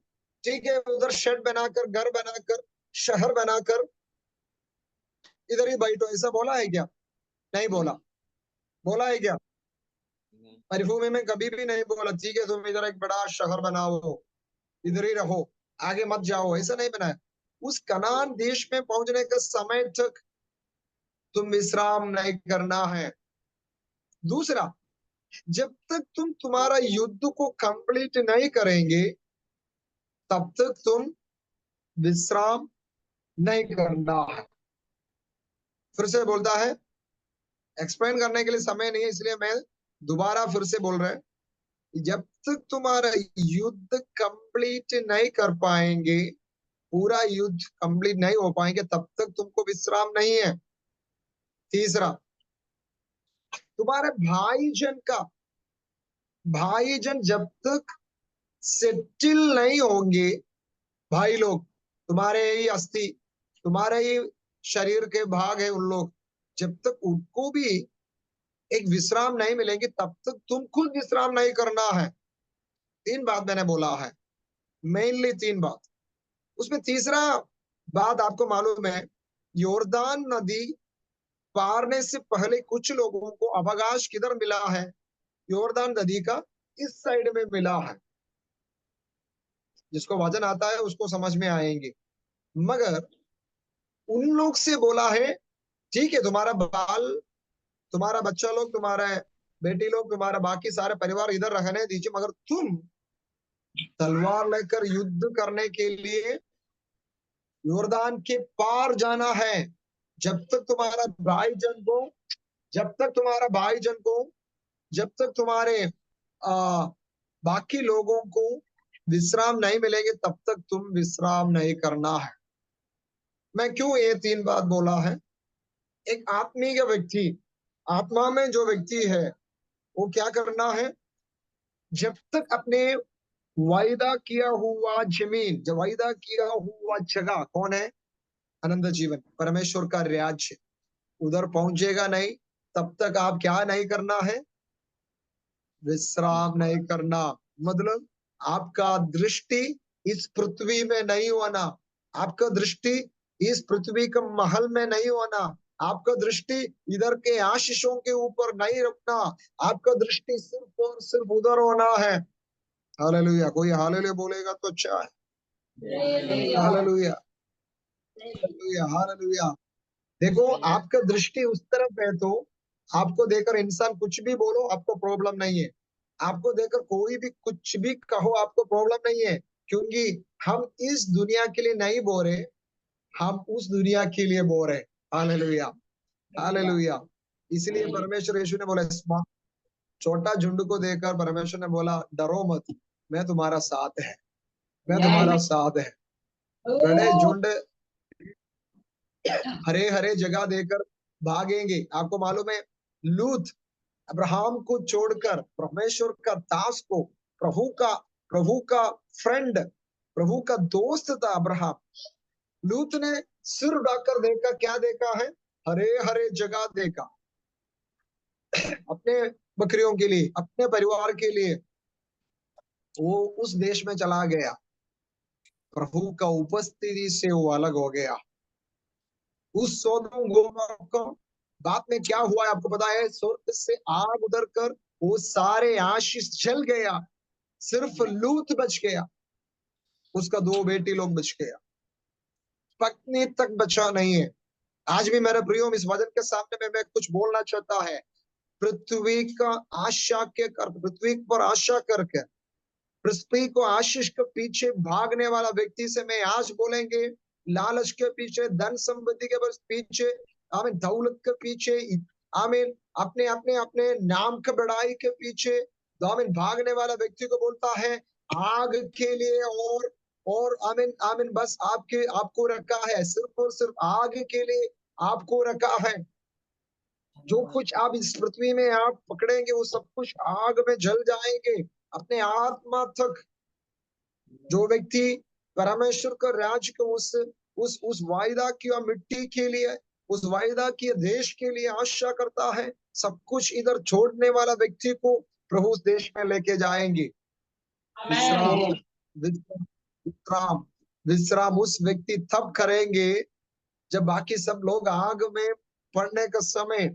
ठीक है उधर शेड बनाकर, घर बनाकर, शहर बनाकर इधर ही बैठो, ऐसा बोला है क्या? नहीं बोला। बोला है क्या? मरुभूमि में कभी भी नहीं बोला ठीक है तुम इधर एक बड़ा शहर बनाओ, इधर ही रहो, आगे मत जाओ, ऐसा नहीं बनाया। उस कनान देश में पहुंचने का समय तक तुम विश्राम नहीं करना है। दूसरा, जब तक तुम तुम्हारा युद्ध को कंप्लीट नहीं करेंगे तब तक तुम विश्राम नहीं करना है। फिर से बोलता है, एक्सप्लेन करने के लिए समय नहीं है इसलिए मैं दोबारा फिर से बोल रहे हैं, जब तक तुम्हारा युद्ध कंप्लीट नहीं कर पाएंगे, पूरा युद्ध कंप्लीट नहीं हो पाएंगे, तब तक तुमको विश्राम नहीं है। तीसरा, तुम्हारे भाईजन जब तक सेटिल नहीं होंगे, भाई लोग तुम्हारे ही अस्थि, तुम्हारे ही शरीर के भाग है उन लोग, जब तक उनको भी एक विश्राम नहीं मिलेंगे तब तक तुम खुद विश्राम नहीं करना है। 3 बात मैंने बोला है, मेनली 3 बात। उसमें तीसरा बात आपको मालूम है, योरदान नदी पारने से पहले कुछ लोगों को अवकाश किधर मिला है? योरदान नदी का इस साइड में मिला है। जिसको वजन आता है उसको समझ में आएंगे। मगर उन लोग से बोला है ठीक है तुम्हारा तुम्हारा बच्चा लोग, तुम्हारे बेटी लोग, तुम्हारा बाकी सारे परिवार इधर रहने दीजिए, मगर तुम तलवार लेकर युद्ध करने के लिए योरदान के पार जाना है। जब तक तुम्हारा भाईजन को जब तक तुम्हारा भाईजन को जब तक तुम्हारे बाकी लोगों को विश्राम नहीं मिलेंगे तब तक तुम विश्राम नहीं करना है। मैं क्यों ये 3 बात बोला है? एक आत्मीय व्यक्ति, आत्मा में जो व्यक्ति है वो क्या करना है? जब तक अपने वायदा किया हुआ जमीन, जो वायदा किया हुआ जगह कौन है? अनंत जीवन, परमेश्वर का राज्य, उधर पहुंचेगा नहीं तब तक आप क्या नहीं करना है? विश्राम नहीं करना। मतलब आपका दृष्टि इस पृथ्वी में नहीं होना, आपका दृष्टि इस पृथ्वी के महल में नहीं होना, आपका दृष्टि इधर के आशीषों के ऊपर नहीं रखना, आपका दृष्टि सिर्फ और सिर्फ उधर होना है। हालेलुया। कोई हालेलुया बोलेगा तो अच्छा है। Hallelujah, hallelujah, hallelujah. देखो आपका दृष्टि उस तरफ है तो आपको देखकर इंसान कुछ भी बोलो आपको प्रॉब्लम नहीं है, आपको देखकर कोई भी कुछ भी कहो आपको प्रॉब्लम नहीं है, क्योंकि हम इस दुनिया के लिए नहीं बोल रहे, हम उस दुनिया के लिए बोल रहे। Hallelujah, hallelujah. इसलिए परमेश्वर यीशु ने बोला, छोटा झुंड को देखकर परमेश्वर ने बोला डरो मत, मैं तुम्हारा साथ है, मैं तुम्हारा साथ है। बड़े झुंड हरे हरे जगह देकर भागेंगे। आपको मालूम है लूत अब्राहम को छोड़कर परमेश्वर का दास को, प्रभु का फ्रेंड, प्रभु का दोस्त था अब्राहम। लूत ने सिर उठाकर देखा, क्या देखा है? हरे हरे जगह देगा अपने बकरियों के लिए, अपने परिवार के लिए। वो उस देश में चला गया, प्रभु का उपस्थिति से वो अलग हो गया। उस सोदोम गोमोरा को बाद में क्या हुआ है आपको पता है? स्वर्ग से आग उतर कर वो सारे आशीष जल गया, सिर्फ लूत बच गया, उसका 2 बेटी लोग बच गया, पत्नी तक बचा नहीं है। आज भी मेरे प्रियो, इस वचन के सामने में मैं कुछ बोलना चाहता है। पृथ्वी का आशा के कर, पृथ्वी पर आशा करके पृथ्वी को आशीष के पीछे भागने वाला व्यक्ति से मैं आज बोलेंगे, लालच के पीछे, धन संपत्ति के पीछे, आमीन, दौलत के पीछे, आमीन, अपने अपने अपने नाम के बढ़ाई के पीछे, आमीन, भागने वाला व्यक्ति को बोलता है आग के लिए और आमीन आमीन, बस आपको रखा है, सिर्फ और सिर्फ आग के लिए आपको रखा है। जो कुछ आप इस पृथ्वी में आप पकड़ेंगे वो सब कुछ आग में जल जाएंगे, अपने आत्मा तक। जो व्यक्ति परमेश्वर का राज्य को उस वायदा की मिट्टी के लिए, उस वायदा के देश के लिए आशा करता है, सब कुछ इधर छोड़ने वाला व्यक्ति को प्रभु उस देश में लेके जाएंगे। विश्राम विश्राम विश्राम विश्राम उस व्यक्ति तब करेंगे जब बाकी सब लोग आग में पड़ने का समय,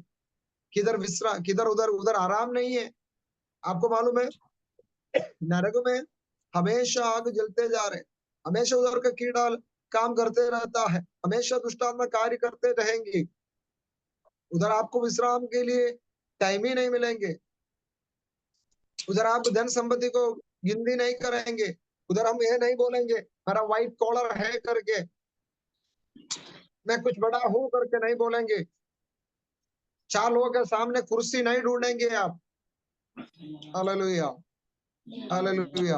किधर विश्राम, किधर उधर उधर आराम नहीं है। आपको मालूम है नरक में हमेशा आग जलते जा रहे, हमेशा उधर का कीड़ा काम करते रहता है, हमेशा दुष्टात्मा कार्य करते रहेंगे। उधर आपको विश्राम के लिए टाइम ही नहीं मिलेंगे। उधर आप धन संपत्ति को गिनती नहीं करेंगे। उधर हम ये नहीं बोलेंगे मेरा व्हाइट कॉलर है करके, मैं कुछ बड़ा हूं करके नहीं बोलेंगे। 4 लोगों के सामने कुर्सी नहीं ढूंढेंगे आप। Hallelujah, hallelujah.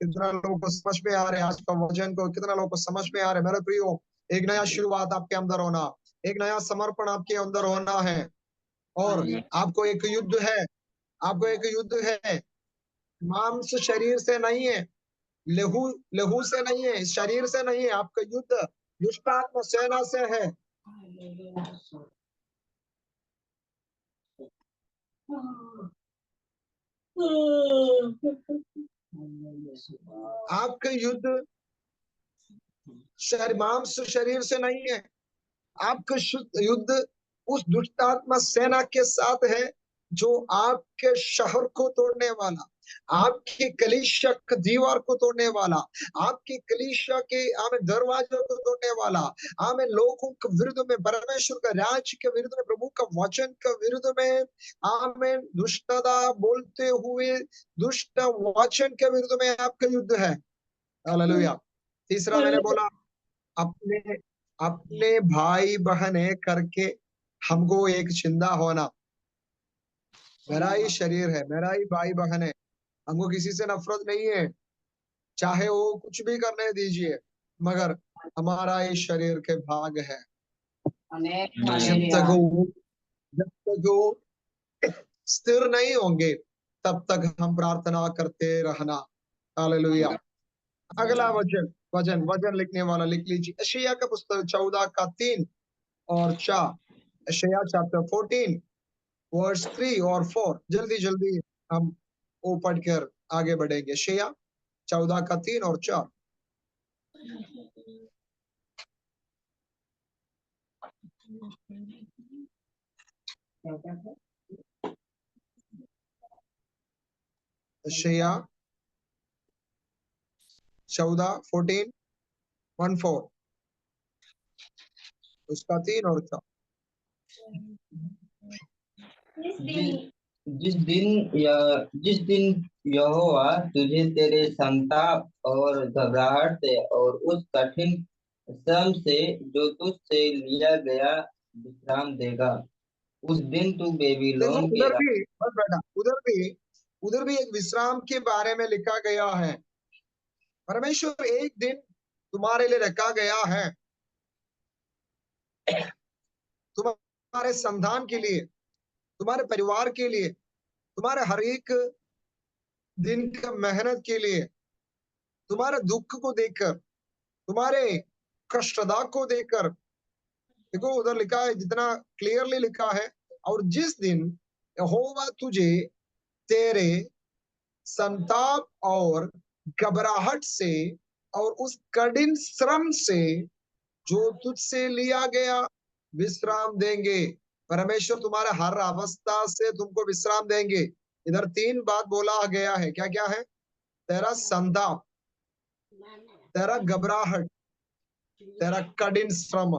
कितना लोगों को समझ में आ रहे हैं आज का वचन को, कितना लोगों को समझ में आ रहे हैं मेरे प्रियो। एक नया शुरुआत आपके अंदर होना, एक नया समर्पण आपके अंदर होना है। और आपको एक युद्ध है, आपको एक युद्ध है, मांस शरीर से नहीं है, लहू लहू से नहीं है, शरीर से नहीं है। आपका युद्ध दुष्टात्मा सेना से है। आपका युद्ध मांस शरीर से नहीं है, आपका शुद्ध युद्ध उस दुष्टात्मा सेना के साथ है जो आपके शहर को तोड़ने वाला, आपकी कलीसिया की दीवार को तोड़ने वाला, आपकी कलीसिया के आमें दरवाजों को तोड़ने वाला, आमें लोगों के विरुद्ध में, परमेश्वर का राज्य के विरुद्ध में, प्रभु का वचन के विरुद्ध में, आमें दुष्टता बोलते हुए दुष्ट वचन के विरुद्ध में आपका युद्ध है। हालेलुया। तीसरा मैंने बोला अपने अपने भाई बहन करके हमको एक चिंता होना। मेरा ही शरीर है, मेरा ही भाई बहन है, हमको किसी से नफरत नहीं है, चाहे वो कुछ भी करने दीजिए, मगर हमारा ही शरीर के भाग है। जब तक वो स्थिर नहीं होंगे तब तक हम प्रार्थना करते रहना। हालेलुया। अगला वचन वचन वचन लिखने वाला लिख लीजिए, यशायाह का पुस्तक 14 का 3 और 4। यशायाह चैप्टर 14 वर्स 3 और 4। जल्दी जल्दी हम वो पढ़कर आगे बढ़ेंगे। यशायाह 14 का 3 और 4। यशायाह 14 14 1 4, उसका 3 और 4। जिस दिन यहोवा तुझे तेरे संताप और घबराहट से और उस कठिन श्रम से जो तुझसे लिया गया विश्राम देगा, उस दिन तू देखो बेबीलोन के उधर भी बस बेटा, उधर भी एक विश्राम के बारे में लिखा गया है। परमेश्वर एक दिन तुम्हारे लिए रखा गया है, तुम्हारे संतान के लिए, तुम्हारे परिवार के लिए, तुम्हारे हर एक दिन का मेहनत के लिए, तुम्हारे दुख को देखकर, तुम्हारे कष्टदा को देखकर देखो उधर लिखा है, जितना क्लियरली लिखा है, और जिस दिन यहोवा तुझे तेरे संताप और घबराहट से और उस कठिन श्रम से जो तुझसे लिया गया विश्राम देंगे। परमेश्वर तुम्हारे हर अवस्था से तुमको विश्राम देंगे। इधर 3 बात बोला गया है, क्या क्या है? तेरा संताप, तेरा घबराहट, तेरा कठिन श्रम।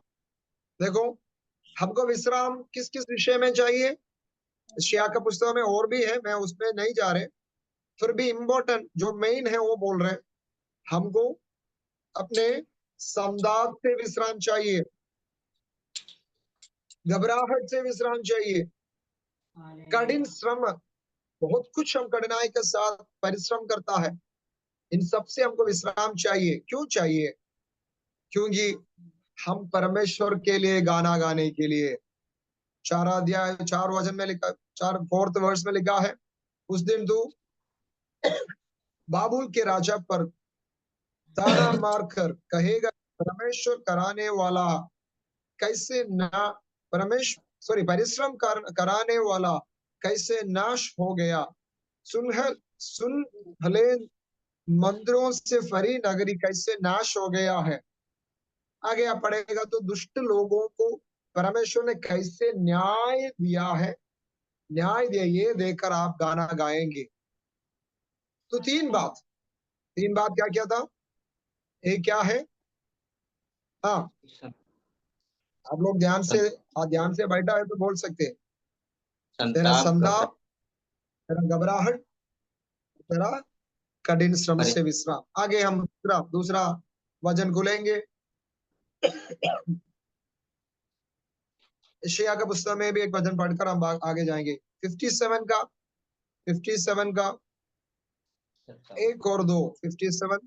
देखो हमको विश्राम किस किस विषय में चाहिए? यशायाह का पुस्तक में और भी है, मैं उसमें नहीं जा रहे, फिर भी इम्पोर्टेंट जो मेन है वो बोल रहे हैं। हमको अपने संताप से विश्राम चाहिए, घबराहट से विश्राम चाहिए, कठिन श्रम, बहुत कुछ हम कठिनाई के साथ परिश्रम करता है, इन सब से हमको विश्राम चाहिए। क्यों चाहिए? क्योंकि हम परमेश्वर के लिए गाना गाने के लिए 4 वचन में लिखा, 4 वर्ष में लिखा है, उस दिन तू बाबुल के राजा पर ताना मारकर कहेगा, परमेश्वर कराने वाला कैसे ना परिश्रम कराने वाला कैसे नाश हो गया। सुन भले मंदिरों से भरी नगरी कैसे नाश हो गया है। आगे आप पढ़ेगा तो दुष्ट लोगों को परमेश्वर ने कैसे न्याय दिया है, न्याय दिया, ये देखकर आप गाना गाएंगे। तो 3 बात क्या क्या था? एक क्या है? हाँ, आप लोग ध्यान से बैठा है तो बोल सकते हैं। तेरा संताप, तेरा घबराहट, तेरा कठिन श्रम से विश्राम। आगे हम दूसरा वचन खुलेंगे। यशायाह का पुस्तक में भी एक वचन पढ़कर हम आगे जाएंगे। 57 का 1 और 2, 57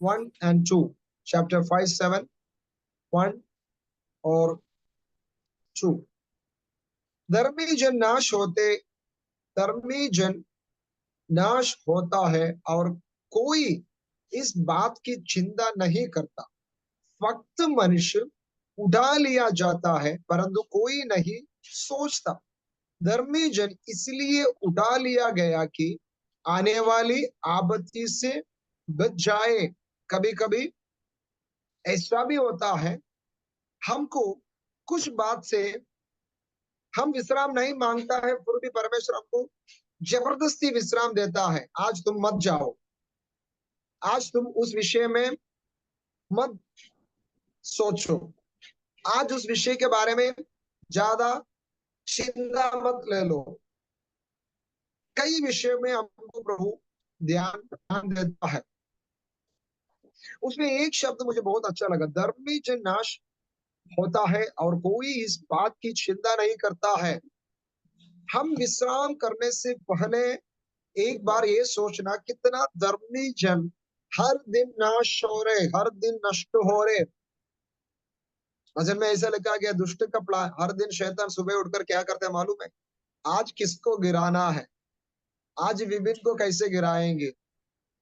1 and 2, chapter 57 1 और 2। धर्मी जन नाश होता है और कोई इस बात की चिंता नहीं करता। वक्त मनुष्य उठा लिया जाता है परंतु कोई नहीं सोचता। धर्मी जन इसलिए उठा लिया गया कि आने वाली आपत्ति से बच जाए। कभी कभी ऐसा भी होता है, हमको कुछ बात से हम विश्राम नहीं मांगता है, फिर भी परमेश्वर हमको जबरदस्ती विश्राम देता है। आज तुम मत जाओ, आज तुम उस विषय में मत सोचो, आज उस विषय के बारे में ज्यादा चिंता मत ले लो। कई विषय में हमको प्रभु ध्यान देता है। उसमें एक शब्द मुझे बहुत अच्छा लगा, धर्मी जन नाश होता है और कोई इस बात की चिंता नहीं करता है। हम विश्राम करने से पहले एक बार ये सोचना, कितना धर्मी जन हर दिन नाश हो रहे, हर दिन नष्ट हो रहे। वचन में ऐसा लिखा गया, दुष्ट का प्लान, हर दिन शैतान सुबह उठकर क्या करते हैं मालूम है? आज किसको गिराना है, आज विपिन को कैसे गिराएंगे,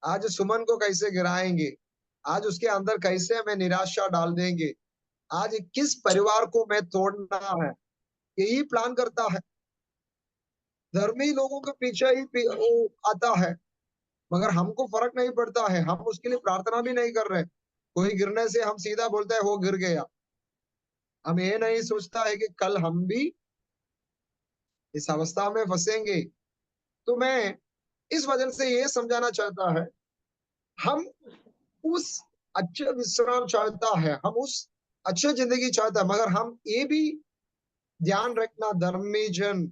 आज सुमन को कैसे गिराएंगे, आज उसके अंदर कैसे हमें निराशा डाल देंगे, आज किस परिवार को मैं तोड़ना है, यही प्लान करता है। धर्मी लोगों के पीछे ही वो आता है, मगर हमको फर्क नहीं पड़ता है, हम उसके लिए प्रार्थना भी नहीं कर रहे। कोई गिरने से हम सीधा बोलते हैं वो गिर गया, हम ये नहीं सोचता है कि कल हम भी इस अवस्था में फंसेंगे। तो मैं इस वजह से ये समझाना चाहता है, हम उस अच्छे विश्राम चाहता है, हम उस अच्छे जिंदगी चाहता है, मगर हम ये भी ध्यान रखना, धर्मी जन,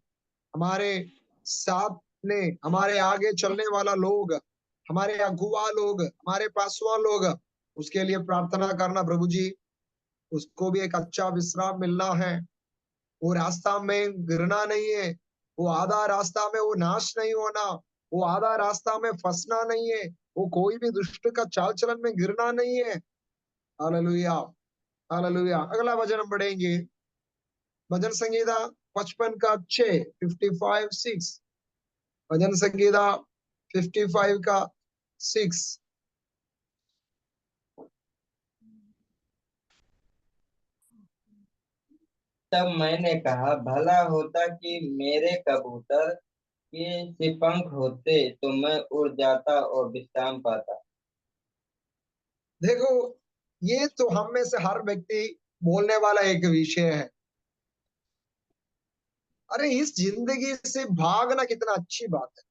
हमारे साथ में हमारे आगे चलने वाला लोग, हमारे अगुवा लोग, हमारे पासवान लोग, उसके लिए प्रार्थना करना, प्रभु जी उसको भी एक अच्छा विश्राम मिलना है, वो रास्ता में गिरना नहीं है, वो आधा रास्ता में वो नाश नहीं होना, वो आधा रास्ता में फंसना नहीं है, वो कोई भी दुष्ट का चाल चलन में गिरना नहीं है। Hallelujah, hallelujah. अगला वचन हम पढ़ेंगे, भजन संगीता 55 का 6, 55:6। भजन संगीता 55 का 6। तब मैंने कहा, भला होता कि मेरे कबूतर के से पंख होते तो मैं उड़ जाता और विश्राम पाता। देखो, ये तो हम में से हर व्यक्ति बोलने वाला एक विषय अरे इस जिंदगी से भागना कितना अच्छी बात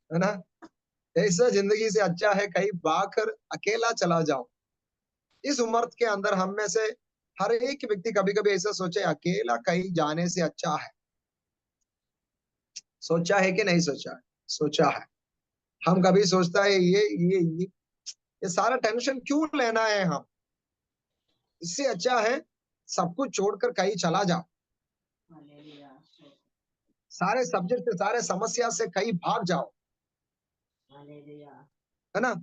है ना। ऐसा जिंदगी से अच्छा है कहीं भाग कर अकेला चला जाओ। इस उम्र के अंदर हम में से हर एक व्यक्ति कभी कभी ऐसा सोचे अकेला कहीं जाने से अच्छा है। सोचा है कि नहीं सोचा है? सोचा है। हम कभी सोचता है ये सारा टेंशन क्यों लेना है हम। इससे अच्छा है सब कुछ छोड़कर कहीं चला जाओ। हालेलुया। सारे सब्जेक्ट से सारे समस्या से कहीं भाग जाओ। हालेलुया। है ना।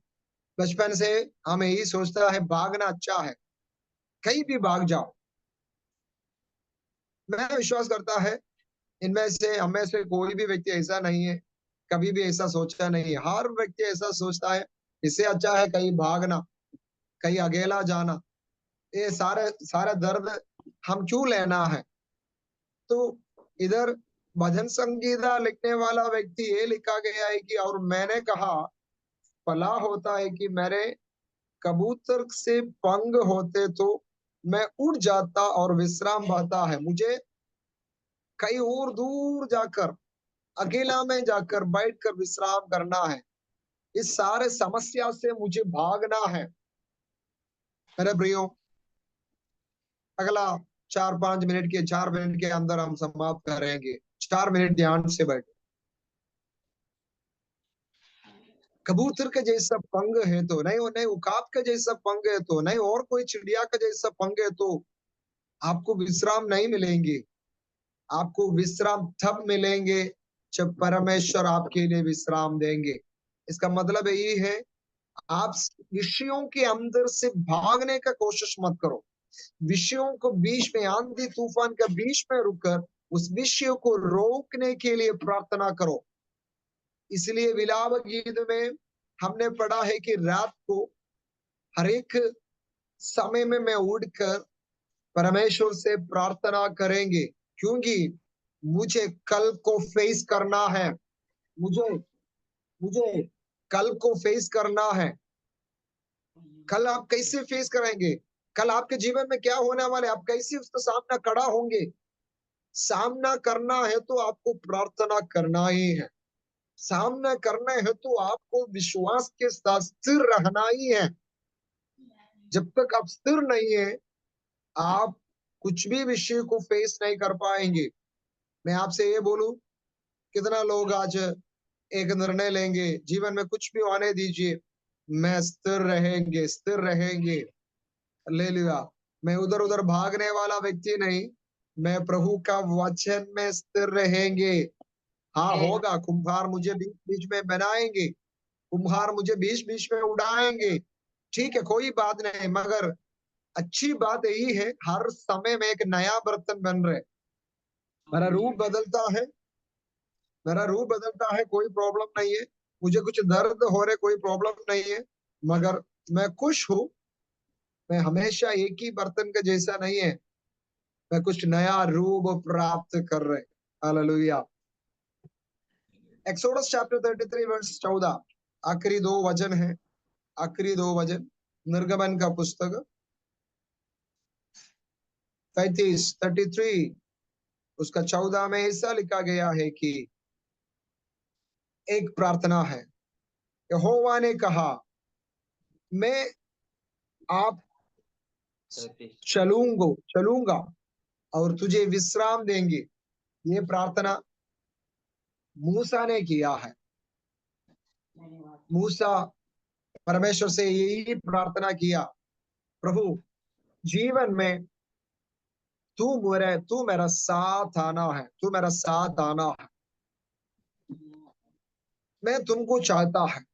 बचपन से हमें यही सोचता है भागना अच्छा है, कहीं भी भाग जाओ। मैं विश्वास करता है इनमें से हमें से कोई भी व्यक्ति ऐसा नहीं है, कभी भी ऐसा सोचा नहीं है। हर व्यक्ति ऐसा सोचता है इससे अच्छा है कहीं भागना, कहीं अकेला जाना। ये सारे सारा दर्द हम क्यों लेना है। तो इधर भजन संगीता लिखने वाला व्यक्ति ये लिखा गया है कि और मैंने कहा भला होता है कि मेरे कबूतर से पंख होते तो मैं उड़ जाता और विश्राम पाता है। मुझे कहीं और दूर जाकर अकेला में जाकर बैठकर विश्राम करना है। इस सारे समस्या से मुझे भागना है। मेरे प्रियो, अगला 4 मिनट के अंदर हम समाप्त करेंगे। 4 मिनट ध्यान से बैठो। कबूतर के जैसा पंख है तो नहीं, नहीं उकाब का जैसा पंख है तो नहीं, और कोई चिड़िया का जैसा पंख है तो आपको विश्राम नहीं मिलेंगे। आपको विश्राम तब मिलेंगे जब परमेश्वर आपके लिए विश्राम देंगे। इसका मतलब यही है आप विषयों के अंदर से भागने का कोशिश मत करो। विषयों को बीच में, आंधी तूफान का बीच में रुककर उस विषय को रोकने के लिए प्रार्थना करो। इसलिए विलाप गीत में हमने पढ़ा है कि रात को हर एक समय में मैं उठकर परमेश्वर से प्रार्थना करेंगे, क्योंकि मुझे कल को फेस करना है। मुझे मुझे कल को फेस करना है। कल आप कैसे फेस करेंगे? कल आपके जीवन में क्या होने वाले, आप कैसे उसका सामना खड़ा होंगे? सामना करना है तो आपको प्रार्थना करना ही है। सामना करना है तो आपको विश्वास के साथ स्थिर रहना ही है। जब तक आप स्थिर नहीं है, आप कुछ भी विषय को फेस नहीं कर पाएंगे। मैं आपसे ये बोलूं, कितना लोग आज एक निर्णय लेंगे जीवन में कुछ भी होने दीजिए, मैं स्थिर रहेंगे, स्थिर रहेंगे। ले लिया। मैं उधर उधर भागने वाला व्यक्ति नहीं, मैं प्रभु का वचन में स्थिर रहेंगे। हाँ होगा, कुम्हार मुझे बीच बीच में बनाएंगे, कुम्हार मुझे बीच बीच में उड़ाएंगे, ठीक है कोई बात नहीं, मगर अच्छी बात यही है हर समय में एक नया बर्तन बन रहे। मेरा रूप बदलता है, मेरा रूप बदलता है, कोई प्रॉब्लम नहीं है। मुझे कुछ दर्द हो रहे, कोई प्रॉब्लम नहीं है, मगर मैं खुश हूं। मैं हमेशा एक ही बर्तन का जैसा नहीं है, मैं कुछ नया रूप प्राप्त कर रहे। हालेलुया। एक्सोडस चैप्टर 33 वर्स 14, आखिरी दो वचन है, आखिरी दो वचन निर्गमन का पुस्तक 33 उसका 14 में ऐसा लिखा गया है कि एक प्रार्थना है। यहोवा ने कहा मैं आप 33। चलूंगा और तुझे विश्राम देंगे। ये प्रार्थना मूसा ने किया है। मूसा परमेश्वर से यही प्रार्थना किया, प्रभु जीवन में तू मेरा साथ आना है, तू मेरा साथ आना है। मैं तुमको चाहता है,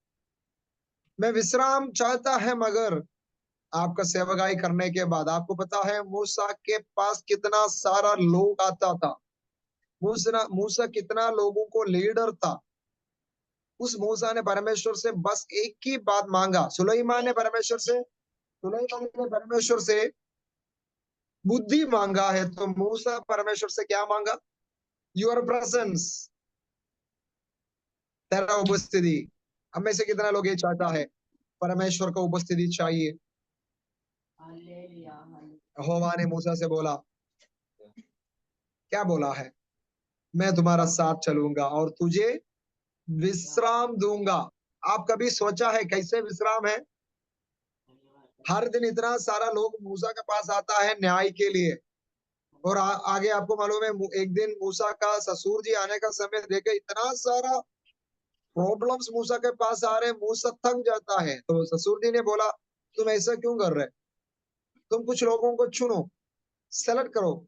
मैं विश्राम चाहता है, मगर आपका सेवकाई करने के बाद आपको पता है मूसा के पास कितना सारा लोग आता था। मूसा मूसा कितना लोगों को लीडर था। उस मूसा ने परमेश्वर से बस एक ही बात मांगा। सुलेमान ने परमेश्वर से बुद्धि मांगा है। तो मूसा परमेश्वर से क्या मांगा? योर प्रेजेंस, तेरा उपस्थिति। हमें से कितना लोग ये चाहता है परमेश्वर को उपस्थिति चाहिए? हालेलुया हालेलुया यहोवा ने मूसा से बोला, क्या बोला है? मैं तुम्हारा साथ चलूंगा और तुझे विश्राम दूंगा। आप कभी सोचा है कैसे विश्राम है? हर दिन इतना सारा लोग मूसा के पास आता है न्याय के लिए, और आगे आपको मालूम है एक दिन मूसा का ससुर जी आने का समय देखे इतना सारा प्रॉब्लम्स मूसा के पास आ रहे, मूसा थक जाता है। तो ससुर जी ने बोला, तुम ऐसा क्यों कर रहे? तुम कुछ लोगों को चुनो, सेलेक्ट करो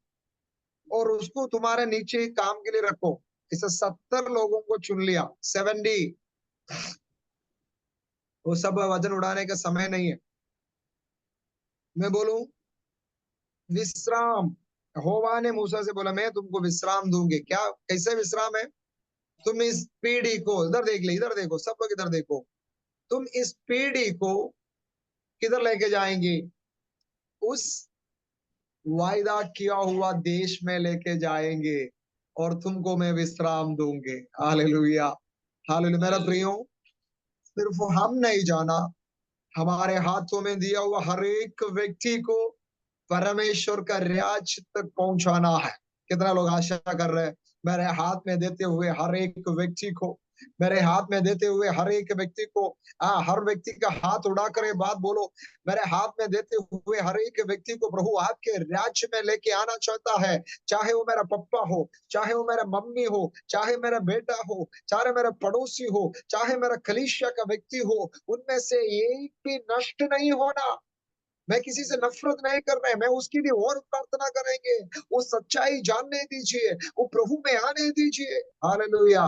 और उसको तुम्हारे नीचे काम के लिए रखो। इसे 70 लोगों को चुन लिया, 70। वो सब वजन उड़ाने का समय नहीं है। मैं बोलूं विश्राम, यहोवा ने मूसा से बोला मैं तुमको विश्राम दूंगी। क्या, कैसे विश्राम है? तुम इस पीढ़ी को, इधर देख ले, इधर देखो, सब लोग इधर देखो, तुम इस पीढ़ी को किधर लेके जाएंगे? उस वायदा किया हुआ देश में लेके जाएंगे और तुमको मैं विश्राम दूंगे। Hallelujah hallelujah. मेरा प्रियो, सिर्फ हम नहीं जाना, हमारे हाथों में दिया हुआ हर एक व्यक्ति को परमेश्वर का राज्य तक पहुंचाना है। कितना लोग आशा कर रहे हैं मेरे हाथ में देते हुए हर एक व्यक्ति को, मेरे हाथ में देते हुए हर एक व्यक्ति को, हर व्यक्ति का हाथ उड़ाकर ये बात बोलो, मेरे हाथ में देते हुए हर एक व्यक्ति को प्रभु आपके राज्य में लेके आना चाहता है। चाहे वो मेरा पप्पा हो, चाहे वो मेरा मम्मी हो, चाहे मेरा बेटा हो, चाहे मेरा पड़ोसी हो, चाहे मेरा कलीसिया का व्यक्ति हो, उनमें से एक भी नष्ट नहीं होना। मैं किसी से नफरत नहीं कर रहे, मैं उसकी भी और प्रार्थना करेंगे। वो सच्चाई जानने दीजिए, वो प्रभु में आने दीजिए। हालेलुया।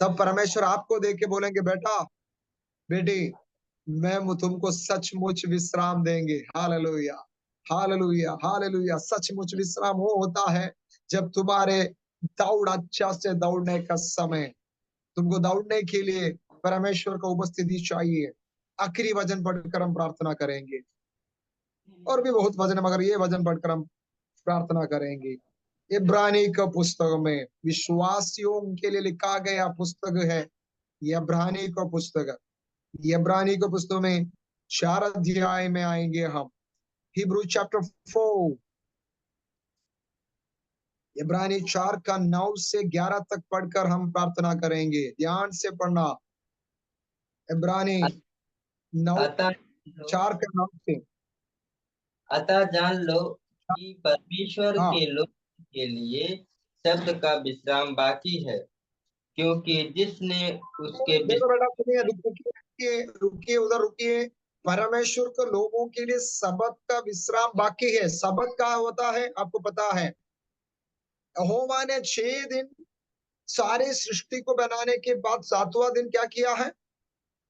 तब परमेश्वर आपको देख के बोलेंगे, बेटा बेटी, मैं तुमको सचमुच विश्राम देंगे। Hallelujah hallelujah hallelujah. सचमुच विश्राम वो होता है जब तुम्हारे दौड़ अच्छा से दौड़ने का समय, तुमको दौड़ने के लिए परमेश्वर का उपस्थिति चाहिए। आखिरी वचन पढ़कर हम प्रार्थना करेंगे, और भी बहुत वचन है मगर ये वचन पढ़कर हम प्रार्थना करेंगे। इब्रानी का पुस्तक में विश्वासियों के लिए लिखा गया पुस्तक है इब्रानी का पुस्तक। इब्रानी का पुस्तक में 4 अध्याय में आएंगे हम। हिब्रू चैप्टर 4, इब्रानी 4 का 9 से 11 तक पढ़कर हम प्रार्थना करेंगे। ध्यान से पढ़ना, इब्रानी 9 अतः 4 का 9 से। अतः जान लो कि परमेश्वर हाँ, के लोग के लिए शब्द का विश्राम बाकी है, क्योंकि जिसने उसके देखो बेटा, सुनिए, रुकिए रुकिए रुकिए, उधर रुकिए। परमेश्वर के लोगों के लिए सबत का विश्राम बाकी है। सबत का होता है आपको पता है, यहोवा ने 6 दिन सारे सृष्टि को बनाने के बाद 7वां दिन क्या किया है?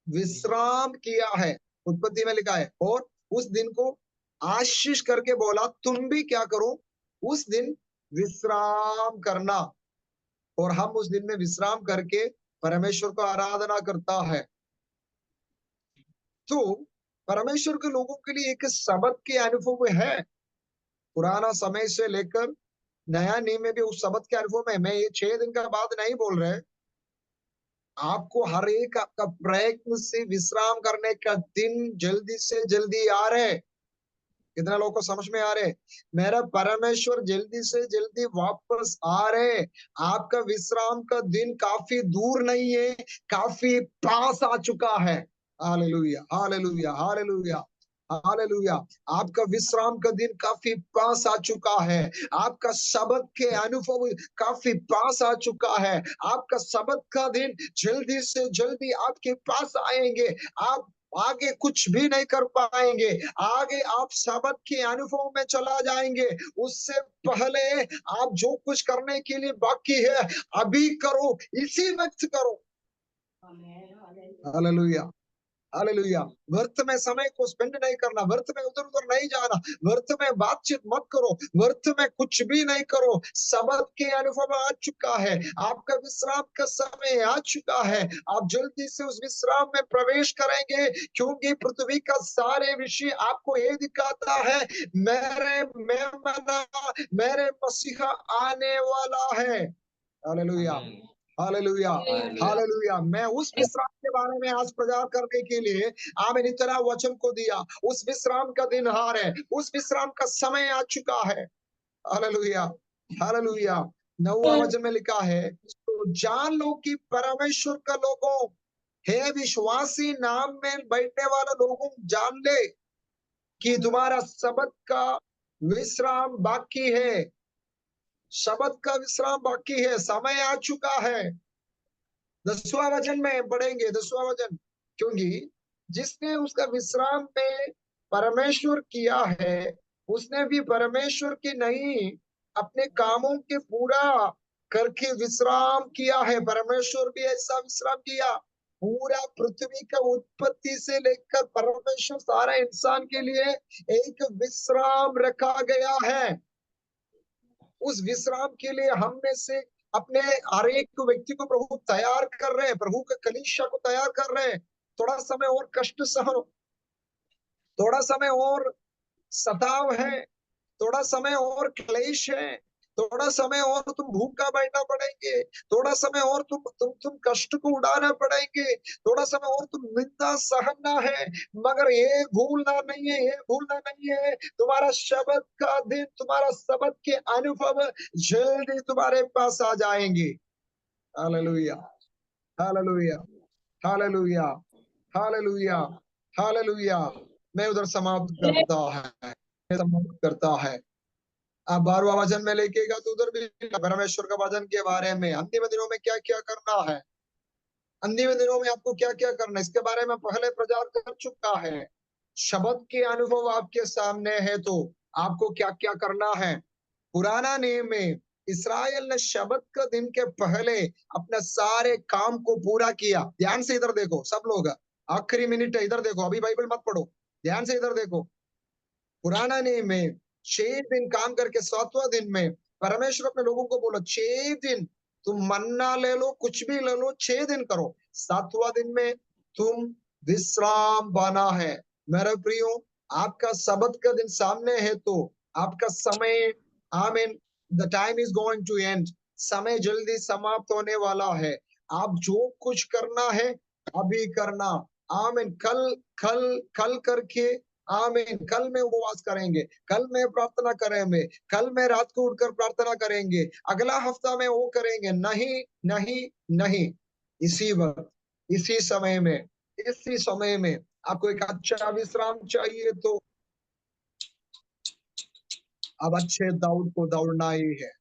विश्राम किया है। उत्पत्ति में लिखा है, और उस दिन को आशीष करके बोला तुम भी क्या करो, उस दिन विश्राम करना। और हम उस दिन में विश्राम करके परमेश्वर को आराधना करता है। तो परमेश्वर के लोगों के लिए एक सबत के अनुभव है। पुराना समय से लेकर नया नियम में भी उस सबत के अनुभव में, मैं ये 6 दिन का बात नहीं बोल रहे, आपको हर एक आपका प्रयत्न से विश्राम करने का दिन जल्दी से जल्दी आ रहे। कितना लोगों को समझ में आ रहे? मेरा परमेश्वर जल्दी से जल्दी वापस आ रहे। आपका विश्राम का दिन काफी दूर नहीं है, काफी पास आ चुका है। Hallelujah hallelujah hallelujah hallelujah. आपका विश्राम का दिन काफी पास आ चुका है। आपका सबत के अनुभव काफी पास आ चुका है। आपका सबत का दिन जल्दी से जल्दी आपके पास आएंगे। आप आगे कुछ भी नहीं कर पाएंगे, आगे आप सबत के अनुभव में चला जाएंगे। उससे पहले आप जो कुछ करने के लिए बाकी है अभी करो, इसी वक्त करो। Amen hallelujah hallelujah hallelujah. व्यर्थ में समय को स्पेंड नहीं करना, व्यर्थ में उधर उधर नहीं जाना, व्यर्थ में बातचीत मत करो, व्यर्थ में कुछ भी नहीं करो। सबत के अनुभव आ चुका है, आपका विश्राम का समय आ चुका है। आप जल्दी से उस विश्राम में प्रवेश करेंगे, क्योंकि पृथ्वी का सारे विषय आपको ये दिखाता है, मेरे मेमना, मेरे मसीहा आने वाला है। हालेलुया, आमीन। Hallelujah, hallelujah. हालेलुया। मैं उस विश्राम के बारे में आज प्रचार करने के लिए आमीन इतना वचन को दिया। उस विश्राम का दिन हार है, उस विश्राम का समय आ चुका है। Hallelujah, hallelujah. 9वां वचन में लिखा है, तो जान लो कि परमेश्वर का लोगों, हे विश्वासी नाम में बैठने वाला लोगों, जान ले कि तुम्हारा सबत का विश्राम बाकी है। शब्द का विश्राम बाकी है, समय आ चुका है। 10वां वचन में पढ़ेंगे, 10वां वचन, क्योंकि जिसने उसका विश्राम में परमेश्वर किया है, उसने भी परमेश्वर की नहीं अपने कामों के पूरा करके विश्राम किया है। परमेश्वर भी ऐसा विश्राम किया। पूरा पृथ्वी का उत्पत्ति से लेकर परमेश्वर सारा इंसान के लिए एक विश्राम रखा गया है। उस विश्राम के लिए हम में से अपने हर एक व्यक्ति को प्रभु तैयार कर रहे हैं, प्रभु के कलीसिया को तैयार कर रहे हैं। थोड़ा समय और कष्ट सहो, थोड़ा समय और सताव है, थोड़ा समय और क्लेश है, थोड़ा समय और तुम भूखा बैठना पड़ेंगे, थोड़ा समय और तुम कष्ट को उड़ाना पड़ेंगे, थोड़ा समय और तुम निंदा सहना है। मगर ये भूलना नहीं है, ये भूलना नहीं है, तुम्हारा शब्द का दिन, तुम्हारा शब्द के अनुभव जल्दी तुम्हारे पास आ जाएंगे। Hallelujah, hallelujah, hallelujah, hallelujah, hallelujah. मैं उधर समाप्त करता है, समाप्त करता है। आप 12वां वचन में लेकेगा तो उधर भी परमेश्वर का वचन के बारे में अंतिम दिनों में क्या क्या करना है, अंतिम दिनों में आपको क्या क्या करना है, इसके बारे में पहले प्रचार कर चुका है। शब्द के अनुभव आपके सामने है, तो आपको क्या क्या करना है। पुराना नियम में इसराइल ने शब्द का दिन के पहले अपने सारे काम को पूरा किया। ध्यान से इधर देखो सब लोग, आखिरी मिनट है, इधर देखो, अभी बाइबल मत पढ़ो, ध्यान से इधर देखो। पुराना नियम में 6 दिन काम करके 7वां दिन में परमेश्वर अपने लोगों को बोलो, 6 दिन तुम मन्ना ले लो, कुछ भी ले लो, 6 दिन करो, 7वां दिन में तुम विश्राम पाना है। मेरे प्रियो, आपका सबत का दिन सामने है, तो आपका समय, आमीन, the time is going to end, समय जल्दी समाप्त होने वाला है। आप जो कुछ करना है अभी करना। आमीन। कल कल कल करके, आमीन, कल में उपवास करेंगे, कल में प्रार्थना करेंगे, कल में रात को उठकर प्रार्थना करेंगे, अगला हफ्ता में वो करेंगे, नहीं नहीं नहीं। इसी वक्त, इसी समय में, इसी समय में आपको एक अच्छा विश्राम चाहिए, तो अब अच्छे दौड़ को दौड़ना ही है।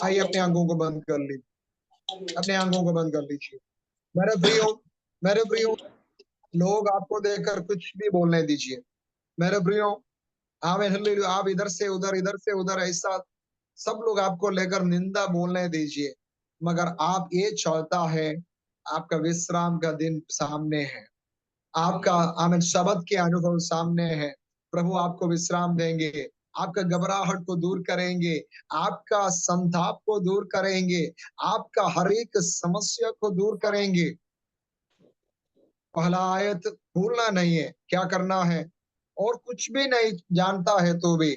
आइए अपने आंखों को बंद कर लीजिए, अपने आंखों को बंद कर लीजिए। मेरे प्रियो, मेरे प्रियो, लोग आपको देखकर कुछ भी बोलने दीजिए। मेरे प्रियो, आमीन, हालेलुया। आप इधर से उधर, इधर से उधर, ऐसा सब लोग आपको लेकर निंदा बोलने दीजिए, मगर आप ये चाहता है, आपका विश्राम का दिन सामने है, आपका आमीन शब्द के अनुभव सामने है। प्रभु आपको विश्राम देंगे, आपका घबराहट को दूर करेंगे, आपका संताप को दूर करेंगे, आपका हर एक समस्या को दूर करेंगे। पहला आयत भूलना नहीं है, क्या करना है, और कुछ भी नहीं जानता है तो भी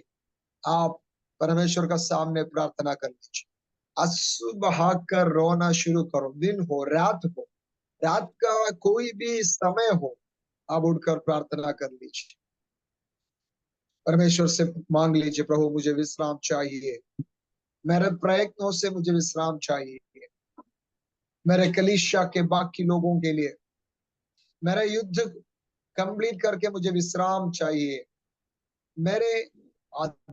आप परमेश्वर का सामने प्रार्थना कर लीजिए। आंसू बहाकर रोना शुरू करो, दिन हो, रात का कोई भी समय हो, आप उठकर प्रार्थना कर लीजिए। परमेश्वर से मांग लीजिए, प्रभु मुझे विश्राम चाहिए, मेरे प्रयत्नों से मुझे विश्राम चाहिए, मेरे कलीसिया के बाकी लोगों के लिए, मेरा युद्ध कंप्लीट करके मुझे विश्राम चाहिए। मेरे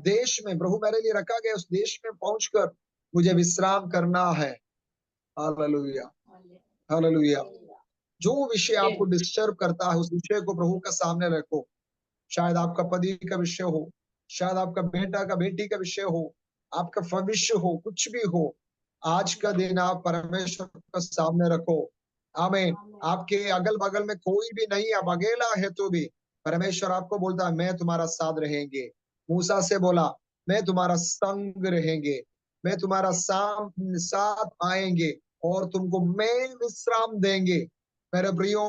देश में प्रभु मेरे लिए रखा गया, उस देश में पहुंचकर मुझे विश्राम करना है। Hallelujah, hallelujah. जो विषय आपको डिस्टर्ब करता है, उस विषय को प्रभु का सामने रखो। शायद आपका पति का विषय हो, शायद आपका बेटा का बेटी का विषय हो, आपका भविष्य हो, कुछ भी हो, आज का दिन आप परमेश्वर का सामने रखो। आमीन। आपके अगल बगल में कोई भी नहीं, आप अकेला है तो भी परमेश्वर आपको बोलता है मैं तुम्हारा साथ रहेंगे। मूसा से बोला मैं तुम्हारा संग रहेंगे, मैं तुम्हारा साथ आएंगे और तुमको मैं विश्राम देंगे। मेरे प्रियो,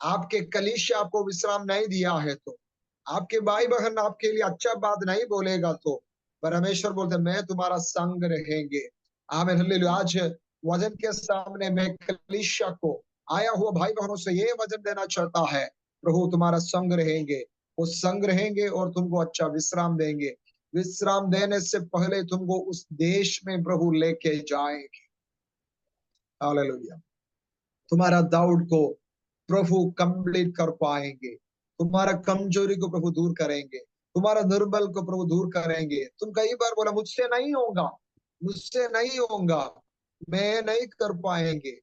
आपके कलीसिया आपको विश्राम नहीं दिया है तो, आपके भाई बहन आपके लिए अच्छा बात नहीं बोलेगा तो परमेश्वर बोलते मैं तुम्हारा संग रहेंगे। आमीन हालेलुया। आज वचन के सामने मैं कलीसिया को आया हुआ भाई बहनों से ये वचन देना चाहता है, प्रभु तुम्हारा संग रहेंगे, वो संग रहेंगे और तुमको अच्छा विश्राम देंगे। विश्राम देने से पहले तुमको उस देश में प्रभु लेके जाएंगे। हालेलुया। तुम्हारा दाऊद को प्रभु कंप्लीट कर पाएंगे, तुम्हारा कमजोरी को प्रभु दूर करेंगे, तुम्हारा दुर्बल को प्रभु दूर करेंगे। तुम कई बार बोला मुझसे नहीं होगा, मुझसे नहीं होगा, मैं नहीं कर पाएंगे,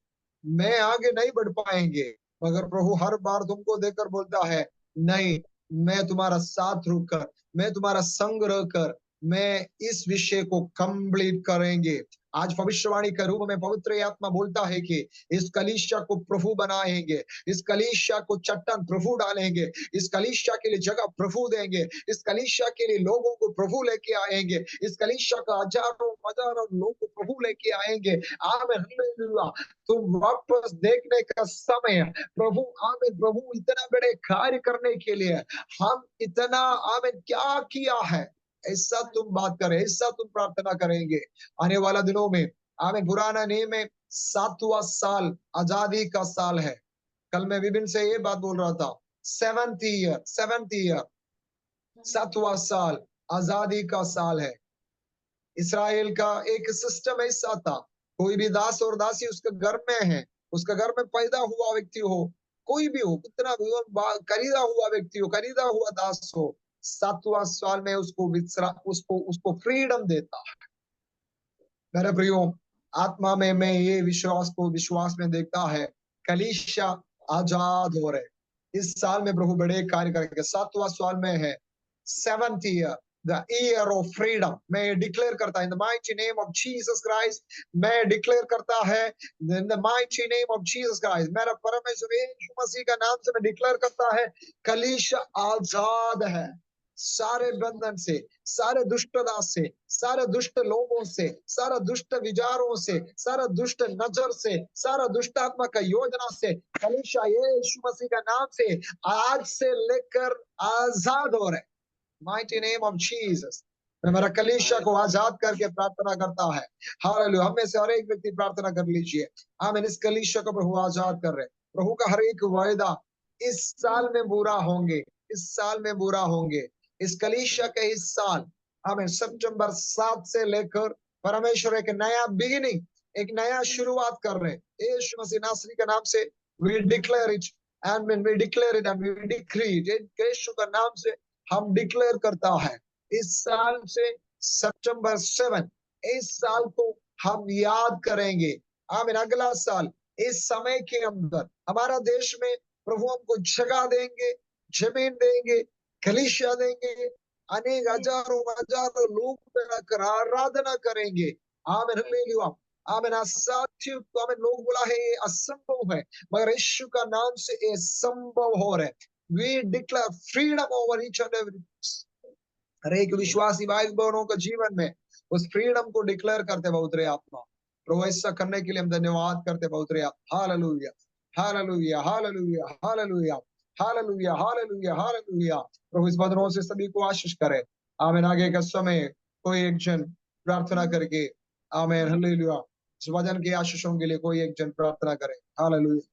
मैं आगे नहीं बढ़ पाएंगे, मगर प्रभु हर बार तुमको देखकर बोलता है नहीं, मैं तुम्हारा साथ रुककर, मैं तुम्हारा संग रहकर मैं इस विषय को कंप्लीट करेंगे। आज भविष्यवाणी के रूप में पवित्र आत्मा बोलता है कि इस कलीसिया को प्रभु बनाएंगे, इस कलीसिया को चट्टान प्रभु डालेंगे, इस कलीसिया के लिए जगह प्रभु देंगे, इस कलीसिया के लिए लोगों को प्रभु लेके आएंगे, इस कलीसिया का हजारों हजारों लोग को प्रभु लेके आएंगे। आमीन हालेलुया। तुम वापस देखने का समय है प्रभु। आमीन। प्रभु इतना बड़े कार्य करने के लिए हम इतना आमीन क्या किया है, ऐसा तुम बात करें, ऐसा तुम प्रार्थना करेंगे आने वाला दिनों में। आमीन। पुराना नियम में 7वां साल आजादी का साल है। कल मैं विभिन्न से ये बात बोल रहा था, 7th ईयर 7वां साल आजादी का साल है। इसराइल का एक सिस्टम ऐसा था, कोई भी दास और दासी उसके घर में है, उसके घर में पैदा हुआ व्यक्ति हो, कोई भी हो, कितना भी खरीदा हुआ व्यक्ति हो, खरीदा हुआ दास हो, 7वां साल में उसको फ्रीडम देता है। मेरे प्रियो, आत्मा में मैं ये विश्वास में देखता है कलीसिया आजाद हो रहे। इस साल में प्रभु बड़े कार्य करेंगे। 7वां साल में है 7th year, the year of freedom. मैं डिक्लेयर करता है in the mighty name of Jesus Christ, मैं डिक्लेयर करता है in the mighty name of Jesus Christ. मेरा परमेश्वर यीशु मसीह का नाम से मैं डिक्लेयर करता है कलीसिया आजाद है सारे बंधन से, सारे दुष्टता से, सारे दुष्ट लोगों से, सारा दुष्ट विचारों से, सारा दुष्ट नजर से, सारा दुष्ट आत्मा का योजना से कलीसिया यीशु मसीह का नाम से आज से लेकर आजाद हो रहे। Mighty name of Jesus. मेरा कलीसिया को आजाद करके प्रार्थना करता है। हालेलुया। हम में से हर एक व्यक्ति प्रार्थना कर लीजिए। आमीन। इस कलीसिया को प्रभु आजाद कर रहे। प्रभु का हर एक वायदा इस साल में पूरा होंगे, इस साल में पूरा होंगे। इस कलीसिया के इस साल हमें सितंबर 7 से लेकर परमेश्वर एक नया बिगिनिंग, एक नया शुरुआत कर रहे हैं। यीशु मसीह नासरी के नाम से we declare it and when we declare it and we decree it, यीशु का नाम से हम डिक्लेयर करता है इस साल से सितंबर 7, इस साल को हम याद करेंगे। आमीन। अगला साल इस समय के अंदर हमारा देश में प्रभु हमको जगह देंगे, जमीन देंगे, कलीसिया देंगे, अनेक हजारों हजारों लोग आराधना करेंगे। आमीन हालेलुया। आमीन। असाध्य तो आमीन लोग बोला है ये असंभव है, मगर यीशु का नाम से ये संभव हो रहा है। We declare freedom over each and every। हर एक विश्वासी भाई बहनों का जीवन में उस फ्रीडम को डिक्लेयर करते पवित्र आत्मा। प्रभु ऐसा करने के लिए हम धन्यवाद करते पवित्र आत्मा। Hallelujah, hallelujah, hallelujah, hallelujah, hallelujah, hallelujah, hallelujah. प्रभु इस वचनों से सभी को आशीष करे। आमीन। आगे का समय कोई एक जन प्रार्थना करके, आमीन हालेलुया, इस वचन के आशीषों के लिए कोई एक जन प्रार्थना करे। हालेलुया।